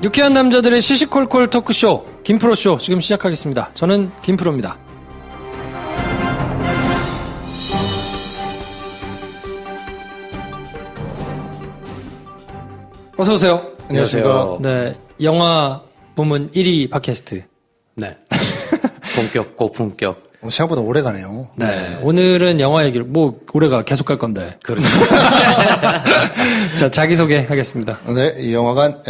유쾌한 남자들의 시시콜콜 토크쇼 김프로쇼 지금 시작하겠습니다. 저는 김프로입니다. 어서 오세요. 안녕하십니까. 네, 영화 부문 1위 팟캐스트. 네. 본격, 고품격. 생각보다 오래 가네요. 네. 오늘은 영화 얘기를, 올해가 계속 갈 건데. 그렇죠. 자, 자기소개 하겠습니다. 네, 이 영화관,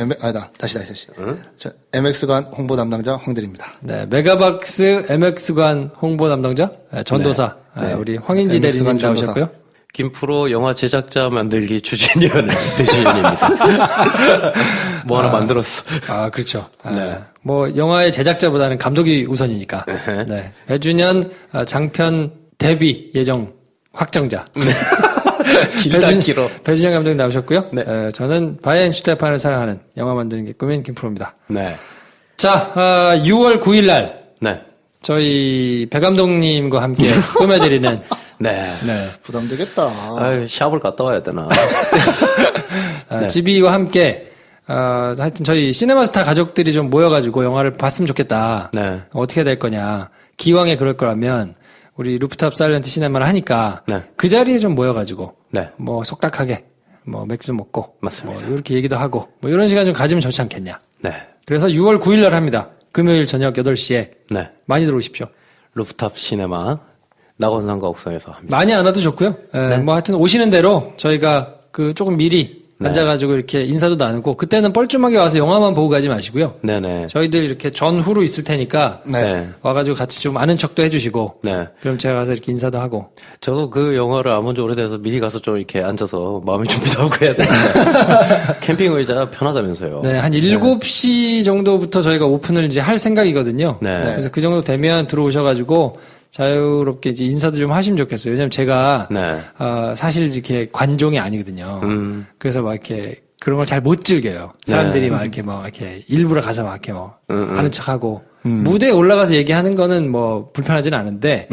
다시. 응? MX관 홍보 담당자 황들입니다. 네, 메가박스 MX관 홍보 담당자, 전도사, 네. 우리 황인지 대리님 나오셨고요. 김프로 영화 제작자 만들기 추진위원 대주인입니다. 뭐 하나 만들었어. 아, 그렇죠. 네. 영화의 제작자보다는 감독이 우선이니까. 네. 배준현 장편 데뷔 예정 확정자. 길어. 배준현 감독님 나오셨고요. 네. 저는 바이엔 슈테판을 사랑하는 영화 만드는 게 꿈인 김프로입니다. 네. 자, 6월 9일 날. 네. 저희 배 감독님과 함께 꾸며드리는 네. 네. 부담되겠다. 아유, 샵을 갔다 와야 되나. 네. 지비와 함께, 하여튼 저희 시네마스타 가족들이 좀 모여가지고 영화를 봤으면 좋겠다. 네. 어떻게 될 거냐. 기왕에 그럴 거라면, 우리 루프탑 사일런트 시네마를 하니까, 네. 그 자리에 좀 모여가지고, 네. 속닥하게, 맥주 먹고, 맞습니다. 이렇게 얘기도 하고, 이런 시간 좀 가지면 좋지 않겠냐. 네. 그래서 6월 9일 날 합니다. 금요일 저녁 8시에. 네. 많이 들어오십시오. 루프탑 시네마 낙원상가 옥상에서 합니다. 많이 안 와도 좋고요. 하여튼 오시는 대로 저희가 조금 미리 앉아가지고 이렇게 인사도 나누고, 그때는 뻘쭘하게 와서 영화만 보고 가지 마시고요. 네네. 저희들 이렇게 전후로 있을 테니까 네. 와가지고 같이 좀 아는 척도 해주시고, 네. 그럼 제가 가서 이렇게 인사도 하고. 저도 그 영화를 안 본 지 오래돼서 미리 가서 좀 이렇게 앉아서 마음의 준비도 하고 해야 되는데. 캠핑 의자 편하다면서요. 네, 한 7시 정도부터 저희가 오픈을 이제 할 생각이거든요. 네. 그래서 그 정도 되면 들어오셔가지고 자유롭게 이제 인사도 좀 하시면 좋겠어요. 왜냐면 제가 네. 사실 이렇게 관종이 아니거든요. 그래서 막 이렇게 그런 걸 잘 못 즐겨요. 사람들이 막 이렇게 일부러 가서 막 이렇게 아는 척하고 무대에 올라가서 얘기하는 거는 불편하지는 않은데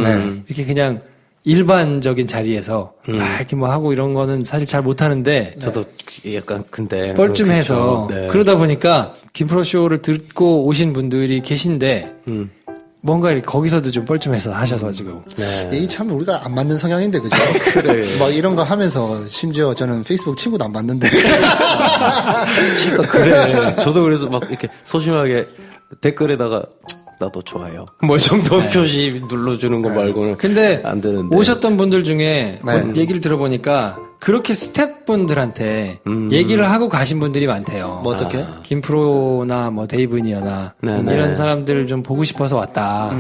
이렇게 그냥 일반적인 자리에서 이렇게 하고 이런 거는 사실 잘 못 하는데 저도 약간 근데 뻘쭘해서 그렇죠. 네. 그러다 보니까 김프로 쇼를 듣고 오신 분들이 계신데 뭔가 이렇게 거기서도 좀 뻘쭘해서 하셔서 지금. 네. 이게 참 우리가 안 맞는 성향인데, 그죠? 그래. 막 이런 거 하면서, 심지어 저는 페이스북 친구도 안 맞는데. 그러니까 그래. 저도 그래서 막 이렇게 소심하게 댓글에다가 나도 좋아요. 이 정도 표시 눌러주는 거 말고는 근데 안 되는데. 오셨던 분들 중에 네. 얘기를 들어보니까 그렇게 스태프분들한테 얘기를 하고 가신 분들이 많대요. 뭐 어떻게? 김프로나 데이브니어나 네네. 이런 사람들을 좀 보고 싶어서 왔다.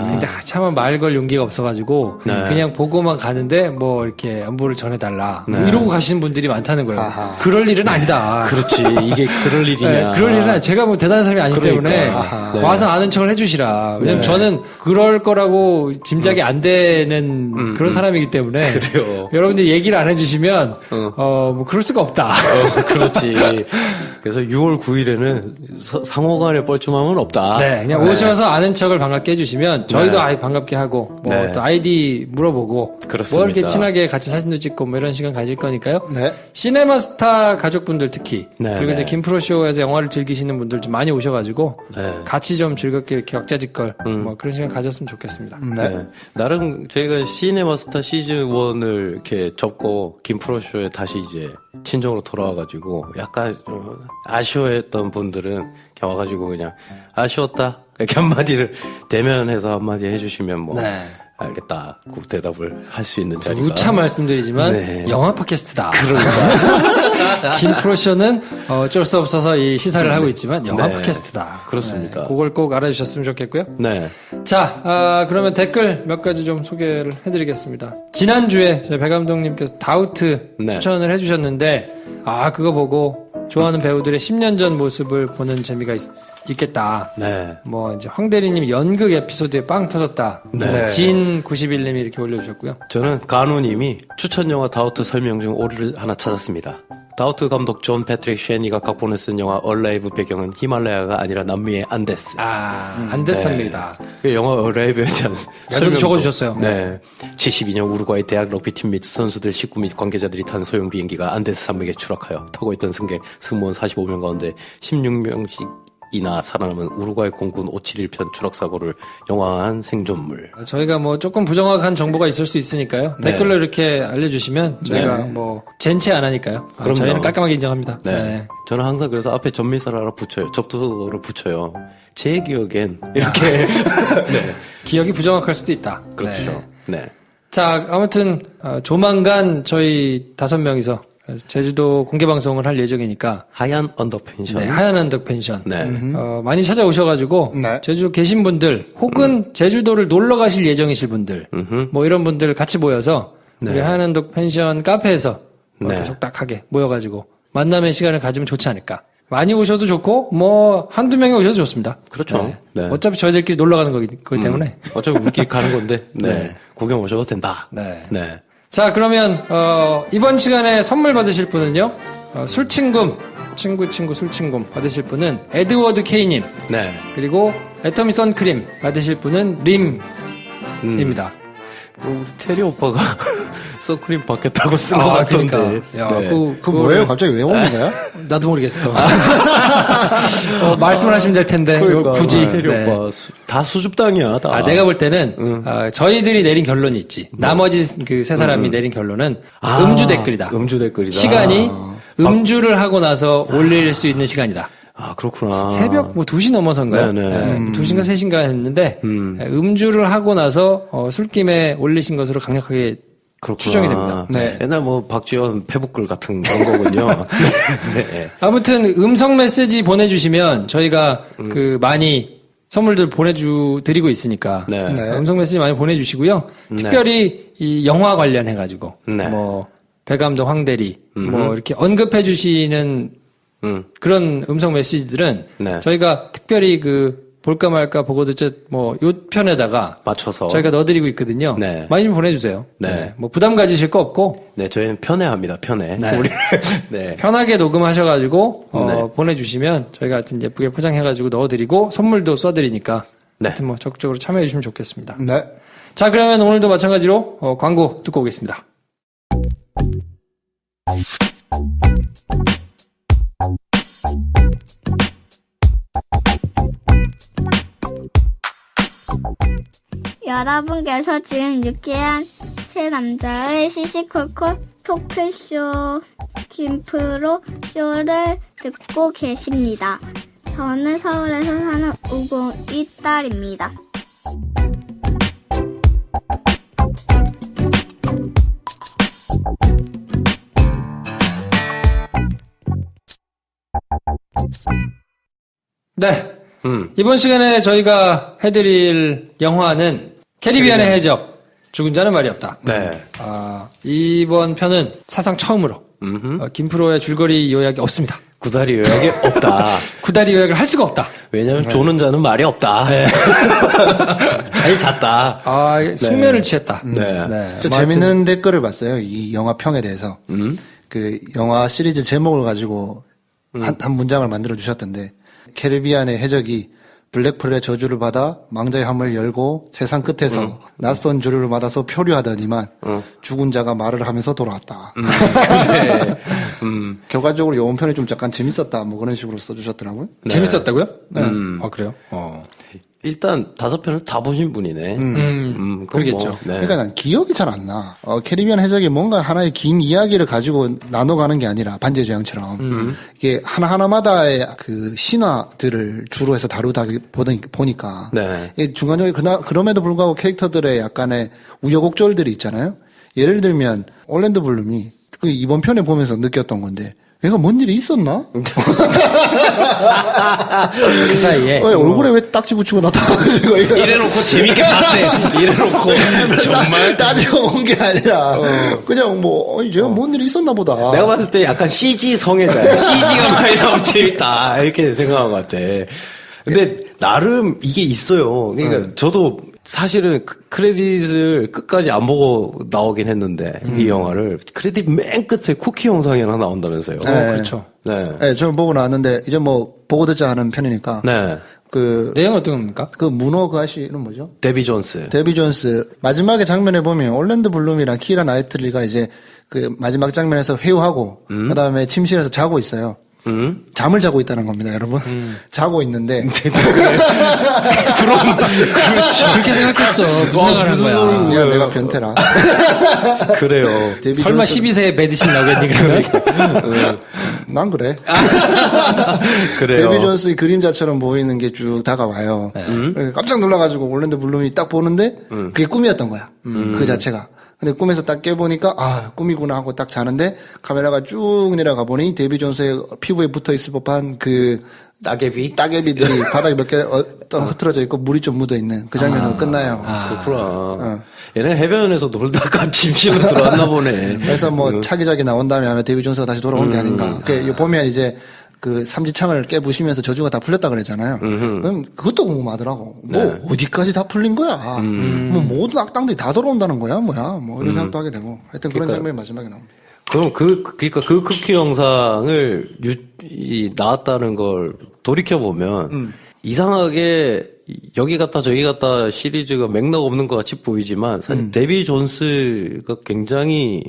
근데 차마 말 걸 용기가 없어가지고 네. 그냥 보고만 가는데 이렇게 안부를 전해달라. 이러고 가시는 분들이 많다는 거예요. 아하. 그럴 일은 아니다. 그렇지. 이게 그럴 일이냐. 네, 그럴 일은 제가 대단한 사람이 아니기 그러니까. 때문에 아하. 와서 아는 척을 해주시라. 왜냐면 저는 그럴 거라고 짐작이 안 되는 그런 사람이기 때문에 그래요. 여러분들이 얘기를 안 해주시면 그럴 수가 없다. 그렇지. 그래서 6월 9일에는 상호간의 뻘쭘함은 없다. 네, 그냥 오셔서 아는 척을 반갑게 해주시면 저희도 아예 반갑게 하고 네. 또 아이디 물어보고 그렇습니다. 이렇게 친하게 같이 사진도 찍고 이런 시간 가질 거니까요. 네. 시네마스타 가족분들 특히 네, 그리고 이제 네. 김프로쇼에서 영화를 즐기시는 분들 좀 많이 오셔가지고 네. 같이 좀 즐겁게 이렇게 격자지껄 그런 시간 가졌으면 좋겠습니다. 네. 나름 저희가 시네마스타 시즌 1을 이렇게 접고 김프로쇼에 다시 이제 친정으로 돌아와가지고 약간 좀 아쉬워했던 분들은 이렇게 와가지고 그냥 아쉬웠다 이렇게 한마디를 대면해서 한마디 해주시면 네. 알겠다 그 대답을 할 수 있는 자리가 누차 말씀드리지만 네. 영화 팟캐스트다. 김프로쇼는 어쩔 수 없어서 이 시사를 하고 있지만 영화 네. 팟캐스트다. 그렇습니다. 네, 그걸 꼭 알아주셨으면 좋겠고요. 네. 자, 그러면 댓글 몇 가지 좀 소개를 해드리겠습니다. 지난주에 저희 배 감독님께서 다우트 네. 추천을 해주셨는데 그거 보고 좋아하는 배우들의 10년 전 모습을 보는 재미가 있겠다. 네. 이제 황 대리님 연극 에피소드에 빵 터졌다. 네. 진 91님이 이렇게 올려주셨고요. 저는 간우님이 추천 영화 다우트 설명 중 오류를 하나 찾았습니다. 다우트 감독 존 패트릭 쉐니가 각본을 쓴 영화 얼라이브 배경은 히말라야가 아니라 남미의 안데스. 안데스입니다. 그 영화 얼라이브에 대한 설명도 적어주셨어요. 네. 72년 우루과이 대학 럭비팀 및 선수들 식구 및 관계자들이 탄 소형 비행기가 안데스 산맥에 추락하여 타고 있던 승객 승무원 45명 가운데 16명씩 이나 살아남은 우루과이 공군 571편 추락사고를 영화한 생존물. 저희가 뭐 조금 부정확한 정보가 있을 수 있으니까요. 네. 댓글로 이렇게 알려주시면 저희가 뭐 젠체 안 하니까요. 그럼요. 저희는 깔끔하게 인정합니다. 네. 네. 저는 항상 그래서 앞에 전미사를 하나 붙여요. 접두를 붙여요. 제 기억엔 이렇게. 네. 기억이 부정확할 수도 있다. 그렇죠. 네. 네. 자, 아무튼 조만간 저희 5명이서 제주도 공개 방송을 할 예정이니까 하얀 언덕 펜션. 네, 하얀 언덕 펜션. 네. 많이 찾아오셔가지고 네. 제주도 계신 분들 혹은 제주도를 놀러 가실 예정이실 분들 뭐 이런 분들 같이 모여서 우리 하얀 언덕 펜션 카페에서 네. 계속 딱하게 모여가지고 만남의 시간을 가지면 좋지 않을까. 많이 오셔도 좋고 뭐 한두 명이 오셔도 좋습니다. 그렇죠. 네. 네. 어차피 저희들끼리 놀러 가는 거기 때문에. 어차피 우리끼리 가는 건데, 네. 네. 구경 오셔도 된다. 네. 네. 자, 그러면 이번 시간에 선물 받으실 분은요. 술친금 친구 술친금 받으실 분은 에드워드 K님. 네. 그리고 애터미 선크림 받으실 분은 림입니다. 우리 테리 오빠가 선크림 받겠다고 쓴 것 같던데. 그러니까. 야, 네. 그 뭐예요? 갑자기 왜 오는 거야? 나도 모르겠어. 말씀을 하시면 될 텐데 그러니까, 굳이. 테리 네. 오빠 다 수줍당이야. 다. 내가 볼 때는 저희들이 내린 결론이 있지. 나머지 그 세 사람이 내린 결론은 음주 댓글이다. 음주 댓글이다. 시간이 음주를 하고 나서 올릴 수 있는 시간이다. 아, 그렇구나. 새벽 뭐 2시 넘어서인가요? 네네. 2시인가 3시인가 했는데 음주를 하고 나서 술김에 올리신 것으로 강력하게 그렇구나. 추정이 됩니다. 네. 옛날 뭐 박지원 페북글 같은 그런 거군요. 네. 아무튼 음성 메시지 보내주시면 저희가 그 많이 선물들 드리고 있으니까 네. 네. 음성 메시지 많이 보내주시고요. 특별히 이 영화 관련해가지고 네. 뭐 배감독 황대리 뭐 이렇게 언급해주시는 그런 음성 메시지들은 네. 저희가 특별히 그 볼까 말까 보고 듣자 뭐 요 편에다가 맞춰서. 저희가 넣어드리고 있거든요. 네. 많이 좀 보내주세요. 네. 뭐 부담 가지실 거 없고 네, 저희는 편애합니다, 편애. 네. 우리, 네. 편하게 녹음하셔가지고 네. 보내주시면 저희가 하여튼 예쁘게 포장해가지고 넣어드리고 선물도 쏴드리니까 네. 하여튼 뭐 적극적으로 참여해주시면 좋겠습니다. 네. 자, 그러면 오늘도 마찬가지로 광고 듣고 오겠습니다. 여러분께서 지금 유쾌한 세 남자의 시시콜콜 토크쇼 김프로 쇼를 듣고 계십니다. 저는 서울에서 사는 502딸입니다. 네. 이번 시간에 저희가 해드릴 영화는 캐리비안의 해적, 죽은 자는 말이 없다. 네. 이번 편은 사상 처음으로 김프로의 줄거리 요약이 없습니다. 구다리 요약이 없다. 구다리 요약을 할 수가 없다. 왜냐면 조는 자는 말이 없다. 네. 잘 잤다. 숙면을 취했다. 네. 네. 저 재밌는 댓글을 봤어요. 이 영화 평에 대해서. 그 영화 시리즈 제목을 가지고 한 문장을 만들어 주셨던데, 캐리비안의 해적이 블랙풀의 저주를 받아 망자의 함을 열고 세상 끝에서 낯선 조류를 맞아서 표류하더니만 죽은 자가 말을 하면서 돌아왔다. 그래. 결과적으로 요번 편이 좀 약간 재밌었다. 뭐 그런 식으로 써주셨더라고요. 재밌었다고요? 그래요? 일단 5편을 다 보신 분이네. 그러겠죠. 뭐, 네. 그러니까 난 기억이 잘 안 나. 캐리비안 해적이 뭔가 하나의 긴 이야기를 가지고 나눠가는 게 아니라 반지의제왕처럼 이게 하나하나마다의 그 신화들을 주로 해서 다루다 보니까 네. 이게 중간중간에 그럼에도 불구하고 캐릭터들의 약간의 우여곡절들이 있잖아요. 예를 들면 올랜도 블룸이 그 이번 편에 보면서 느꼈던 건데, 얘가 뭔 일이 있었나? 그 사이에. 얼굴에 왜 딱지 붙이고 나타나가지고. 이래놓고 재밌게 봤대. 이래놓고 정말. 따지고 온 게 아니라, 그냥 뭐, 제가 뭔 일이 있었나 보다. 내가 봤을 때 약간 CG 성애자야. CG가 많이 나오면 재밌다. 이렇게 생각한 것 같아. 근데 나름 이게 있어요. 그러니까 저도 사실은 크레딧을 끝까지 안 보고 나오긴 했는데 이 영화를 크레딧 맨 끝에 쿠키 영상이 하나 나온다면서요. 그렇죠. 네. 네, 저는 보고 나왔는데, 이제 뭐, 보고 듣자 하는 편이니까. 네. 내용 어떤 겁니까? 그 문어 그 아저씨는 뭐죠? 데비 존스. 데비 존스. 마지막에 장면에 보면 올랜도 블룸이랑 키라 나이틀리가 이제 그 마지막 장면에서 회유하고, 그 다음에 침실에서 자고 있어요. 잠을 자고 있다는 겁니다, 여러분. 자고 있는데. 그렇지. 그렇게 생각했어. 무슨 생각을 한 거야. 야, 내가 변태라. 그래요. 설마 12세에 배드신 나오겠니, 그러면? 난 그래. 그래요. 데비 존스의 그림자처럼 보이는 게 쭉 다가와요. 깜짝 놀라가지고 올랜도 블룸이 딱 보는데 그게 꿈이었던 거야. 그 자체가. 근데 꿈에서 딱 깨보니까 아 꿈이구나 하고 딱 자는데 카메라가 쭉 내려가 보니 데비 존스의 피부에 붙어있을 법한 그 따개비들이 바닥에 몇 개 흐트러져 있고 물이 좀 묻어 있는 그 장면으로 끝나요. 그렇구나. 얘네 해변에서 놀다가 짐실로 들어왔나 보네. 그래서 뭐 차기작이 나온 다음에 아마 데비 존스가 다시 돌아온 게 아닌가. 보면 이제 그 삼지창을 깨부시면서 저주가 다 풀렸다 그랬잖아요. 그럼 그것도 궁금하더라고. 뭐 어디까지 다 풀린 거야. 뭐 모든 악당들이 다 돌아온다는 거야, 뭐야. 뭐 이런 생각도 하게 되고. 하여튼 그런 장면이 마지막에 나옵니다. 그럼 그러니까 그 쿠키 영상을 나왔다는 걸 돌이켜 보면 이상하게 여기 갔다 저기 갔다 시리즈가 맥락 없는 것 같이 보이지만 사실 데비 존스가 굉장히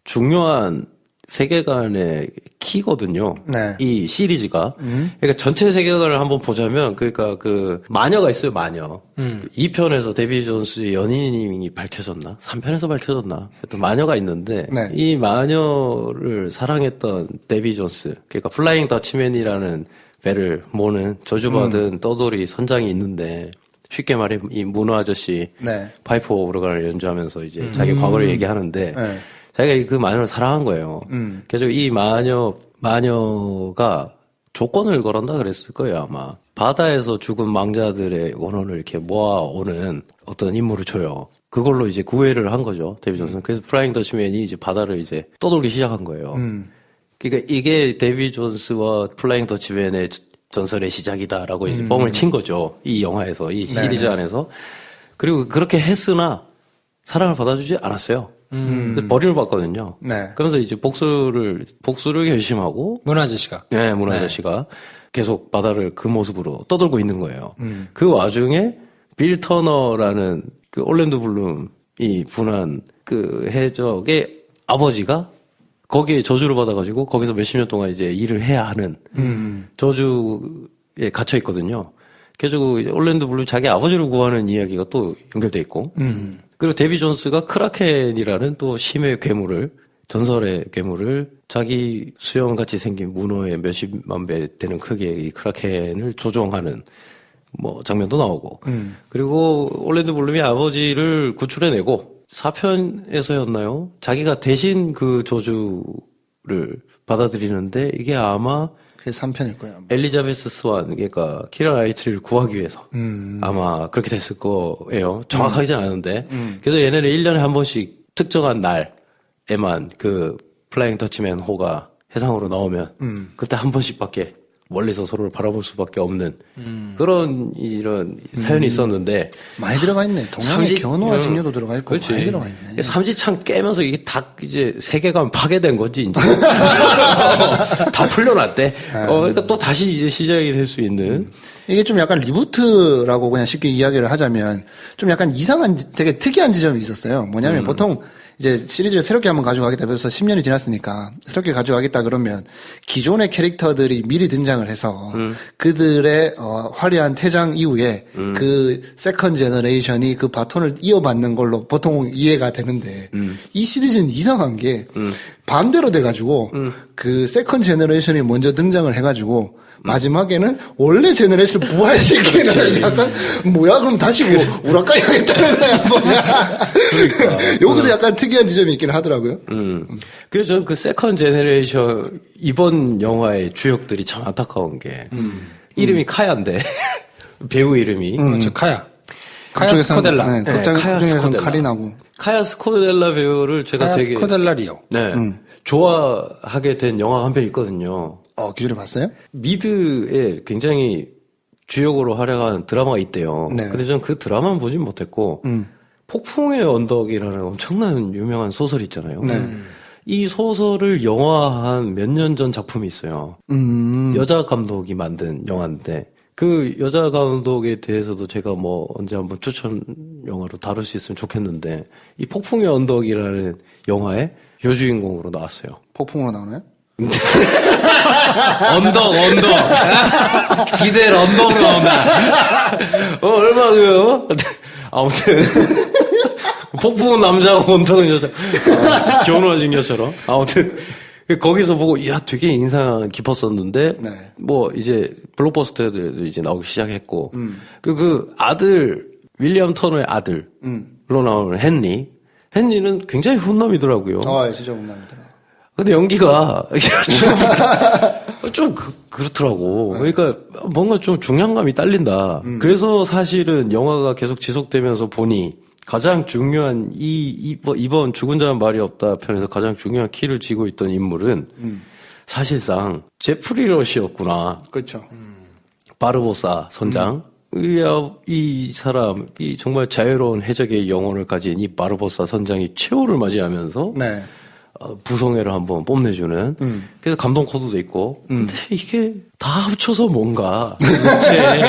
중요한 세계관의 키거든요. 네. 이 시리즈가. 그러니까 전체 세계관을 한번 보자면, 그러니까 그 마녀가 있어요, 마녀. 2편에서 데비 존스의 연인이 밝혀졌나? 3편에서 밝혀졌나? 하여튼 마녀가 있는데, 네. 이 마녀를 사랑했던 데비 존스, 그러니까 플라잉 더치맨이라는 배를 모는 저주받은 떠돌이 선장이 있는데, 쉽게 말해 이 문어 아저씨, 네. 파이프 오르간을 연주하면서 이제 자기 과거를 얘기하는데, 네. 자기가 그 마녀를 사랑한 거예요. 그래서 이 마녀가 조건을 걸었나 그랬을 거예요, 아마. 바다에서 죽은 망자들의 원혼을 이렇게 모아오는 어떤 임무를 줘요. 그걸로 이제 구애를 한 거죠, 데비 존스는. 그래서 플라잉 더치맨이 이제 바다를 이제 떠돌기 시작한 거예요. 그러니까 이게 데비 존스와 플라잉 더치맨의 전설의 시작이다라고 이제 뻥을 친 거죠. 이 영화에서, 이 시리즈 안에서. 그리고 그렇게 했으나 사랑을 받아주지 않았어요. 머리를 봤거든요. 네. 그러면서 이제 복수를 결심하고. 문화 아저씨가. 네, 문화 아저씨가 계속 바다를 그 모습으로 떠돌고 있는 거예요. 그 와중에 빌 터너라는 그 올랜도 블룸이 분한 그 해적의 아버지가 거기에 저주를 받아가지고 거기서 몇십 년 동안 이제 일을 해야 하는 저주에 갇혀 있거든요. 그래서 올랜도 블룸 자기 아버지를 구하는 이야기가 또 연결돼 있고. 그리고 데비 존스가 크라켄이라는 또 심해 괴물을, 전설의 괴물을 자기 수염같이 생긴 문어의 몇십만 배 되는 크기의 이 크라켄을 조종하는 뭐 장면도 나오고. 그리고 올랜도 블룸이 아버지를 구출해내고 4편에서였나요? 자기가 대신 그 저주를 받아들이는데 이게 아마 그게 3편일 거예요. 아마. 엘리자베스 스완, 그러니까 키라 나이틀리를 구하기 위해서 아마 그렇게 됐을 거예요. 정확하지는 않은데. 그래서 얘네는 1년에 한 번씩 특정한 날에만 그 플라잉 더치맨 호가 해상으로 나오면 그때 한 번씩밖에 멀리서 서로를 바라볼 수밖에 없는 그런 이런 사연이 있었는데 많이 들어가 있네. 동양의 견우와 직녀도 들어가 있고 그렇지. 많이 들어가 있네. 삼지창 깨면서 이게 다 이제 세계관 파괴된 거지 이제 다 풀려났대. 그러니까 또 다시 이제 시작이 될 수 있는. 이게 좀 약간 리부트라고 그냥 쉽게 이야기를 하자면 좀 약간 이상한 되게 특이한 지점이 있었어요. 뭐냐면 보통 이제 시리즈를 새롭게 한번 가져가겠다. 벌써 10년이 지났으니까 새롭게 가져가겠다 그러면 기존의 캐릭터들이 미리 등장을 해서 그들의 화려한 퇴장 이후에 그 세컨 제너레이션이 그 바톤을 이어받는 걸로 보통 이해가 되는데 이 시리즈는 이상한 게 반대로 돼가지고 그 세컨 제너레이션이 먼저 등장을 해가지고 마지막에는 원래 제너레이션을 부활시키는 약간 뭐야 그럼 다시 뭐 우라카이 하겠다는 거야 뭐야. 그러니까 여기서 약간 특이한 지점이 있긴 하더라고요. 그래서 저는 그 세컨 제너레이션 이번 영화의 주역들이 참 안타까운 게 이름이 카야인데 배우 이름이 저 카야 스코델라. 네, 카야 스코델라. 카리나고. 카야 스코델라 배우를 제가 카야 되게 스코델라 리오. 네, 좋아하게 된 영화 한 편 있거든요. 기존에 봤어요? 미드에 굉장히 주역으로 활약한 드라마가 있대요. 네. 근데 저는 그 드라마는 보진 못했고 폭풍의 언덕이라는 엄청난 유명한 소설이 있잖아요. 네. 이 소설을 영화한 몇 년 전 작품이 있어요. 여자 감독이 만든 영화인데 그 여자 감독에 대해서도 제가 뭐 언제 한번 추천 영화로 다룰 수 있으면 좋겠는데 이 폭풍의 언덕이라는 영화에 여주인공으로 나왔어요. 폭풍으로 나오나요? 언덕. 기대를 언덕으로 나온다. 얼마고요? 아무튼. 폭풍은 남자고 언덕은 여자. 결혼하신 여처럼. 아무튼. 거기서 보고, 이야, 되게 인상 깊었었는데, 네. 뭐, 이제, 블록버스터들도 이제 나오기 시작했고, 그 아들, 윌리엄 터너의 아들로 나오는 헨리는 굉장히 훈남이더라고요. 진짜 못납니다. 근데 연기가 좀 그렇더라고. 그러니까 뭔가 좀 중량감이 딸린다. 그래서 사실은 영화가 계속 지속되면서 보니 가장 중요한 이번 죽은 자는 말이 없다 편에서 가장 중요한 키를 쥐고 있던 인물은 사실상 제프리 러시였구나. 그렇죠. 바르보사 선장. 이 사람이 정말 자유로운 해적의 영혼을 가진 이 바르보사 선장이 최후를 맞이하면서 네. 부성애를 한번 뽐내주는. 그래서 감동 코드도 있고. 근데 이게 다 합쳐서 뭔가 대체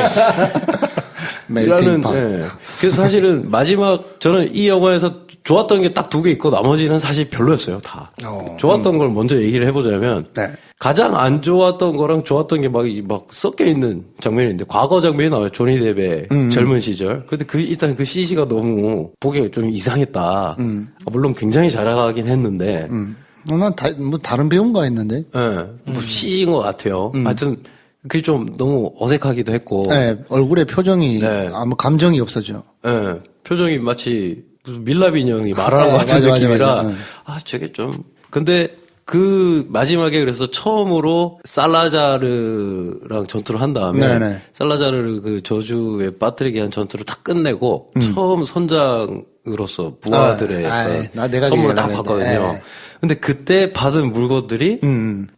멜팅팝. 네. 그래서 사실은 마지막 저는 이 영화에서 좋았던 게 딱 2개 있고 나머지는 사실 별로였어요. 다. 좋았던 걸 먼저 얘기를 해보자면 네. 가장 안 좋았던 거랑 좋았던 게 막 섞여 있는 장면인데 과거 장면이 나와요. 조니 뎁의 젊은 시절. 근데 일단 그 CG가 너무 보기가 좀 이상했다. 물론 굉장히 잘하긴 했는데. 난 다른 배우인가 했는데. 예. 뭐 CG인 것 같아요. 하여튼 그게 좀 너무 어색하기도 했고. 네, 얼굴에 표정이 네. 아무 감정이 없어져. 예. 표정이 마치 무슨 밀랍 인형이 말하는 것 같은 맞아, 느낌이라. 맞아. 저게 좀. 근데 그 마지막에 그래서 처음으로 살라자르랑 전투를 한 다음에 네네. 살라자르를 그 저주에 빠뜨리게 한 전투를 다 끝내고 처음 선장으로서 부하들의 어떤 선물을 딱 받거든요. 근데 그때 받은 물건들이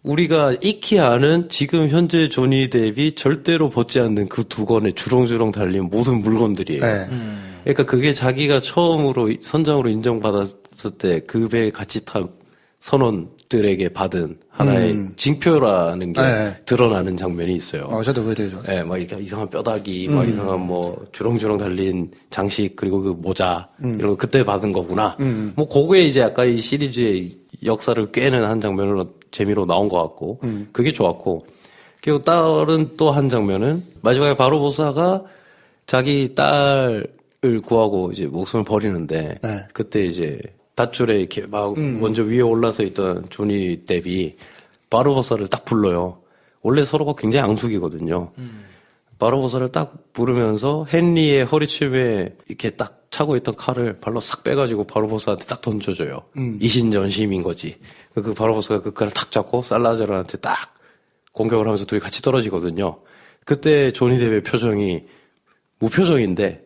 우리가 익히 아는 지금 현재 조니 뎁이 절대로 벗지 않는 그 두건에 주렁주렁 달린 모든 물건들이에요. 네. 그러니까 그게 자기가 처음으로 선장으로 인정받았을 때 그 배에 같이 탄 선원들에게 받은 하나의 징표라는 게 드러나는 장면이 있어요. 저도 그게 되게 좋았어요. 네, 막 이렇게 이상한 뼈다귀, 막 이상한 뭐 주렁주렁 달린 장식 그리고 그 모자 이런 거 그때 받은 거구나. 뭐 그거에 이제 아까 이 시리즈의 역사를 꿰는 한 장면으로 재미로 나온 것 같고 그게 좋았고 그리고 다른 또 한 장면은 마지막에 바로보사가 자기 딸을 구하고 이제 목숨을 버리는데 그때 이제 닷줄에 이렇게 막 먼저 위에 올라서 있던 조니 뎁이 바로보사를 딱 불러요. 원래 서로가 굉장히 앙숙이거든요. 바로보사를 딱 부르면서 헨리의 허리춤에 이렇게 딱 차고 있던 칼을 발로 싹 빼가지고 바로보사한테 딱 던져줘요. 이신전심인 거지. 그 바로보사가 그 칼을 탁 잡고 살라자르한테 딱 공격을 하면서 둘이 같이 떨어지거든요. 그때 조니 뎁의 표정이 무표정인데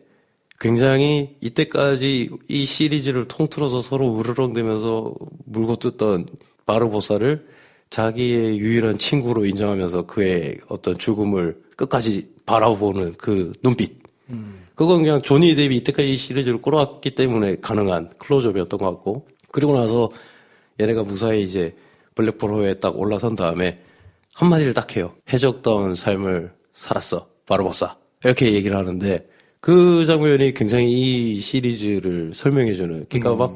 굉장히 이때까지 이 시리즈를 통틀어서 서로 우르렁대면서 물고 뜯던 바르보사를 자기의 유일한 친구로 인정하면서 그의 어떤 죽음을 끝까지 바라보는 그 눈빛. 그건 그냥 조니 뎁이 이때까지 이 시리즈를 끌어왔기 때문에 가능한 클로즈업이었던 것 같고. 그리고 나서 얘네가 무사히 이제 블랙포로에 딱 올라선 다음에 한마디를 딱 해요. 해적다운 삶을 살았어. 바르보사. 이렇게 얘기를 하는데 그 장면이 굉장히 이 시리즈를 설명해주는, 그러니까 막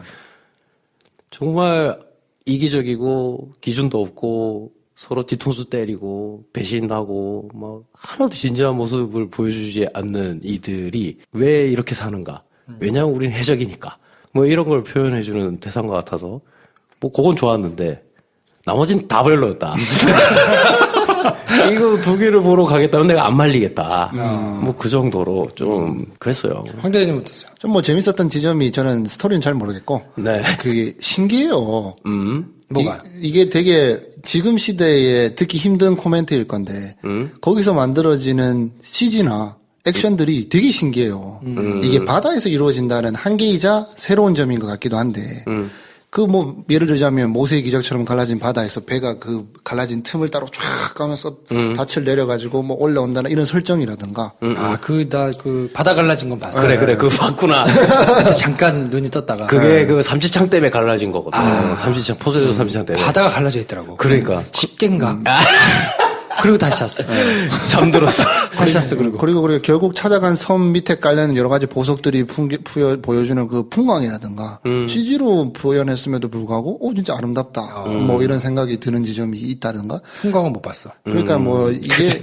정말 이기적이고 기준도 없고 서로 뒤통수 때리고 배신하고 막 하나도 진지한 모습을 보여주지 않는 이들이 왜 이렇게 사는가? 왜냐하면 우리는 해적이니까. 뭐 이런 걸 표현해주는 대사인 것 같아서 뭐 그건 좋았는데 나머지는 다 별로였다. 이거 2개를 보러 가겠다면 내가 안 말리겠다. 뭐 그 정도로 좀 그랬어요. 황대리님 어땠어요? 좀 뭐 재밌었던 지점이 저는 스토리는 잘 모르겠고. 네. 그게 신기해요. 뭐가? 이게 되게 지금 시대에 듣기 힘든 코멘트일 건데 거기서 만들어지는 CG나 액션들이 되게 신기해요. 이게 바다에서 이루어진다는 한계이자 새로운 점인 것 같기도 한데 그 뭐 예를 들자면 모세의 기적처럼 갈라진 바다에서 배가 그 갈라진 틈을 따로 쫙 가면서 닻을 내려가지고 뭐 올라온다는 이런 설정이라든가. 그 바다 갈라진 건 봤어요. 그래, 그거 봤구나. 그때 잠깐 눈이 떴다가. 그게 그 삼지창 때문에 갈라진 거거든. 삼지창, 포세이돈 삼지창 때문에. 바다가 갈라져 있더라고. 그러니까. 10개인가? 그리고 다시 잤어. 잠들었어. 다시 잤어, 그리고 결국 찾아간 섬 밑에 깔려있는 여러 가지 보석들이 보여주는 그 풍광이라든가 CG로 표현했음에도 불구하고 진짜 아름답다. 뭐 이런 생각이 드는 지점이 있다든가. 풍광은 못 봤어. 그러니까 뭐 이게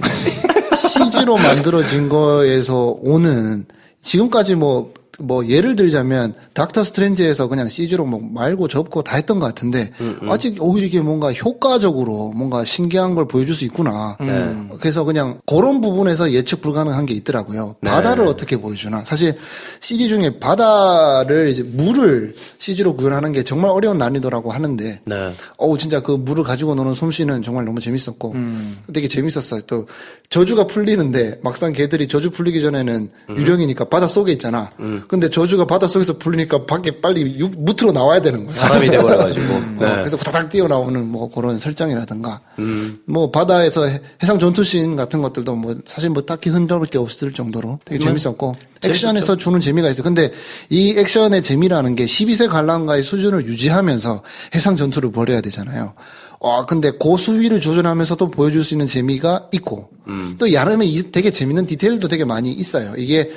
CG로 만들어진 거에서 오는 지금까지 뭐 예를 들자면 닥터 스트레인지에서 그냥 CG로 뭐 말고 접고 다 했던 것 같은데 아직 오히려 이게 뭔가 효과적으로 뭔가 신기한 걸 보여줄 수 있구나. 그래서 그냥 그런 부분에서 예측 불가능한 게 있더라고요. 네. 바다를 어떻게 보여주나. 사실 CG 중에 바다를 이제 물을 CG로 구현하는 게 정말 어려운 난이도라고 하는데 네. 진짜 그 물을 가지고 노는 솜씨는 정말 너무 재밌었고 되게 재밌었어요. 또 저주가 풀리는데 막상 걔들이 저주 풀리기 전에는 유령이니까 바다 속에 있잖아. 근데 저주가 바닷속에서 풀리니까 밖에 빨리 무트로 나와야 되는 거야. 사람이 돼버려가지고. 네. 그래서 후다닥 뛰어나오는 뭐 그런 설정이라든가, 뭐 바다에서 해상 전투씬 같은 것들도 뭐 사실 뭐 딱히 흔들릴 게 없을 정도로 되게 재밌었고, 액션에서 주는 재미가 있어요. 근데 이 액션의 재미라는 게 12세 관람가의 수준을 유지하면서 해상 전투를 벌여야 되잖아요. 근데 그 수위를 조절하면서도 보여줄 수 있는 재미가 있고, 또 야름에 되게 재밌는 디테일도 되게 많이 있어요. 이게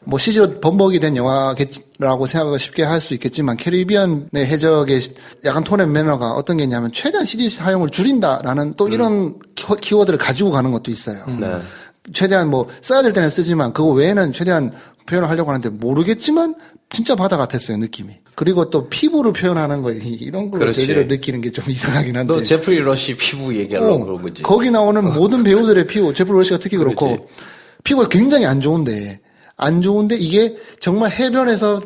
뭐 CG로 번복이 된 영화라고 생각을 쉽게 할 수 있겠지만 캐리비안의 해적의 약간 톤 앤 매너가 어떤 게 있냐면 최대한 CG 사용을 줄인다라는 또 이런 키워드를 가지고 가는 것도 있어요. 네. 최대한 뭐 써야 될 때는 쓰지만 그거 외에는 최대한 표현을 하려고 하는데 모르겠지만 진짜 바다 같았어요, 느낌이. 그리고 또 피부를 표현하는 거 이런 걸로 그렇지. 재미를 느끼는 게 좀 이상하긴 한데. 너 제프리 러시 피부 얘기하려고 그런 거지. 거기 나오는 모든 배우들의 피부, 제프리 러시가 특히 그렇고 그렇지. 피부가 굉장히 안 좋은데 이게 정말 해변에서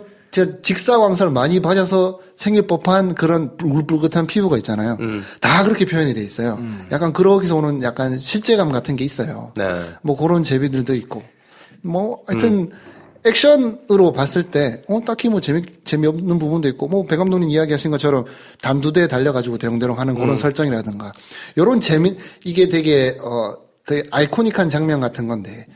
직사광선을 많이 받아서 생길 법한 그런 불긋한 피부가 있잖아요. 다 그렇게 표현이 돼 있어요. 약간 그러기서 오는 약간 실제감 같은 게 있어요. 네. 뭐 그런 재미들도 있고. 뭐 하여튼 액션으로 봤을 때 딱히 뭐 재미없는 부분도 있고 뭐 배 감독님 이야기하신 것처럼 단두대에 달려가지고 대롱대롱 하는 그런 설정이라든가 요런 이게 되게 그 아이코닉한 장면 같은 건데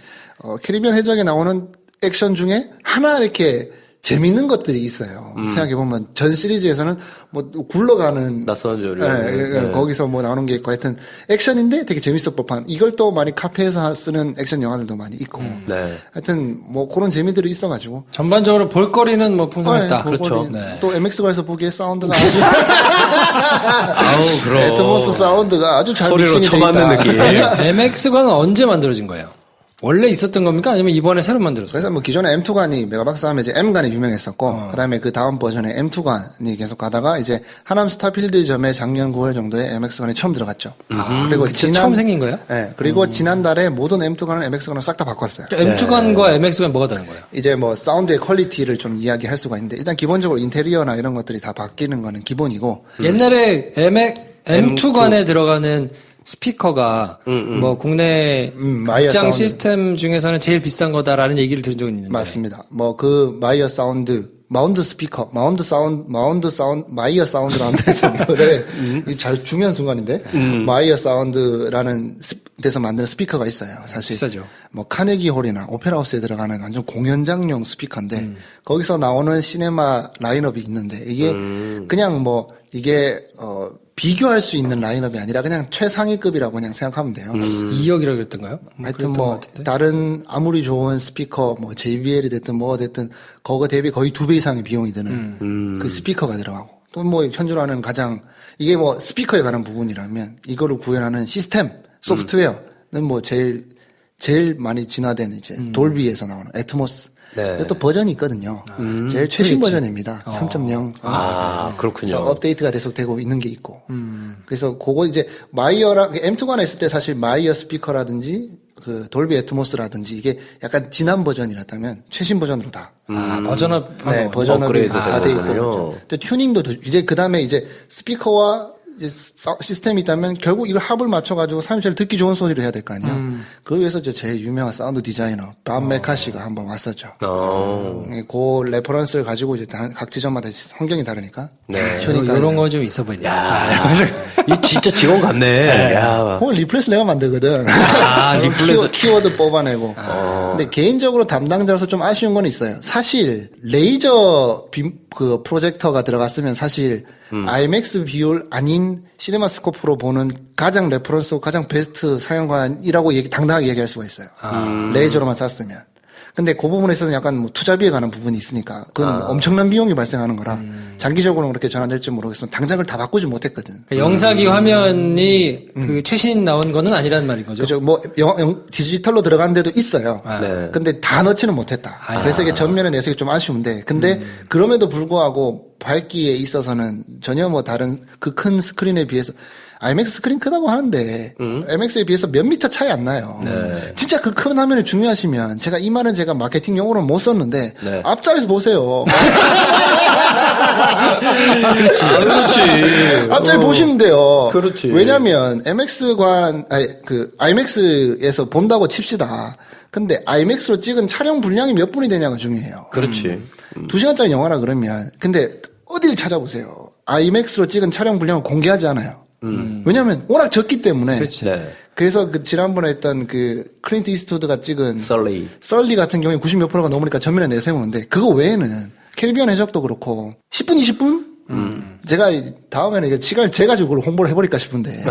캐리비안 해적에 나오는 액션 중에 하나 이렇게 재밌는 것들이 있어요. 생각해보면 전 시리즈에서는 뭐 굴러가는 낯선 조류. 네. 거기서 뭐 나오는 게 있고 하여튼 액션인데 되게 재밌어 법한 이걸 또 많이 카페에서 쓰는 액션 영화들도 많이 있고 네. 하여튼 뭐 그런 재미들이 있어가지고 전반적으로 볼거리는 뭐 풍성했다. 그렇죠. 네. 또 MX관에서 보기에 사운드가 아주 아우, 그럼. 애트모스 사운드가 아주 잘 소리로 믹싱이 돼 쳐맞는 있다. 느낌. MX관은 언제 만들어진 거예요? 원래 있었던 겁니까? 아니면 이번에 새로 만들었어요? 그래서 뭐 기존에 M2관이 메가박스 하면 이제 M관이 유명했었고 그다음에 그 다음 버전에 M2관이 계속 가다가 이제 하남 스타필드점에 작년 9월 정도에 MX관이 처음 들어갔죠. 그리고 처음 생긴 거예요? 네, 그리고 지난달에 모든 M2관을 MX관으로 싹 다 바꿨어요. 그러니까 M2관과 MX관 뭐가 다른 거예요? 이제 뭐 사운드의 퀄리티를 좀 이야기할 수가 있는데 일단 기본적으로 인테리어나 이런 것들이 다 바뀌는 거는 기본이고 옛날에 M2관에 들어가는 스피커가 뭐 국내 마이어 극장 사운드. 시스템 중에서는 제일 비싼 거다라는 얘기를 들은 적이 있는데 맞습니다. 뭐 그 마이어 사운드, 마운드 스피커, 마이어 사운드라는 데서 노래 잘 중요한 순간인데 마이어 사운드라는 데서 만드는 스피커가 있어요. 사실 비싸죠. 뭐 카네기 홀이나 오페라 하우스에 들어가는 완전 공연장용 스피커인데 거기서 나오는 시네마 라인업이 있는데 이게 그냥 뭐 이게 비교할 수 있는 라인업이 아니라 그냥 최상위급이라고 그냥 생각하면 돼요. 2억이라고 그랬던가요? 하여튼 뭐 다른 아무리 좋은 스피커 뭐 JBL이 됐든 뭐가 됐든 그거 대비 거의 2배 이상의 비용이 드는 그 스피커가 들어가고 또 뭐 현존하는 가장 이게 뭐 스피커에 관한 부분이라면 이거를 구현하는 시스템 소프트웨어는 뭐 제일 많이 진화된 이제 돌비에서 나오는 애트모스 네. 또 버전이 있거든요. 제일 최신 버전입니다. 3.0. 아, 그렇군요. 업데이트가 계속되고 있는 게 있고. 그래서 그거 이제 마이어랑 M2관에 있을 때 사실 마이어 스피커라든지 그 돌비 애트모스라든지 이게 약간 지난 버전이라면 최신 버전으로 다. 버전업 네, 버전업이 업그레이드 다 돼 있고. 되는군요. 그렇죠. 또 튜닝도 이제 그다음에 이제 스피커와 이제 시스템이 있다면 결국 이걸 합을 맞춰가지고 사람이 제일 듣기 좋은 소리를 해야 될 거 아니에요. 그걸 위해서 이제 제일 유명한 사운드 디자이너 밥 메카시가 한번 왔었죠. 그 레퍼런스를 가지고 이제 각 지점마다 환경이 다르니까. 네. 이런 거 좀 있어 보인다. 이 진짜 직원 같네. 야. 그걸 리플레스 내가 만들거든. 리플레스. 키워드 뽑아내고. 근데 개인적으로 담당자로서 좀 아쉬운 건 있어요. 사실 레이저 그 프로젝터가 들어갔으면 사실 IMAX 비율 아닌 시네마스코프로 보는 가장 레퍼런스, 가장 베스트 상영관이라고 당당하게 얘기할 수가 있어요. 레이저로만 쐈으면. 근데 그 부분에 있어서는 약간 뭐 투자비에 관한 부분이 있으니까 그건 엄청난 비용이 발생하는 거라 장기적으로 그렇게 전환될지 모르겠으면 당장을 다 바꾸지 못했거든. 그러니까 영사기 화면이 그 최신 나온 거는 아니란 말인 거죠. 그렇죠. 뭐 디지털로 들어간 데도 있어요. 네. 근데 다 넣지는 못했다. 그래서 이게 전면에 내세기 좀 아쉬운데 근데 그럼에도 불구하고 밝기에 있어서는 전혀 뭐 다른 그 큰 스크린에 비해서 IMAX 스크린 크다고 하는데 MX에 비해서 몇 미터 차이 안 나요. 네. 진짜 그 큰 화면이 중요하시면 이 말은 제가 마케팅 용어로 못 썼는데 네. 앞자리에서 보세요. 그렇지. 앞자리 보시면 돼요. 그렇지. 왜냐면 IMAX에서 본다고 칩시다. 근데 IMAX로 찍은 촬영 분량이 몇 분이 되냐가 중요해요. 그렇지. 2시간짜리 영화라 그러면 근데 어디를 찾아보세요. IMAX로 찍은 촬영 분량을 공개하지 않아요. 왜냐면 워낙 적기 때문에. 그렇지. 네. 그래서 지난번에 했던 클린트 이스트우드가 찍은 썰리 같은 경우에 90몇 프로가 넘으니까 전면에 내세우는데 그거 외에는 캐리비안 해적도 그렇고 10분, 20분? 제가 다음에는 이게 시간을 재가지고 그걸 홍보를 해버릴까 싶은데.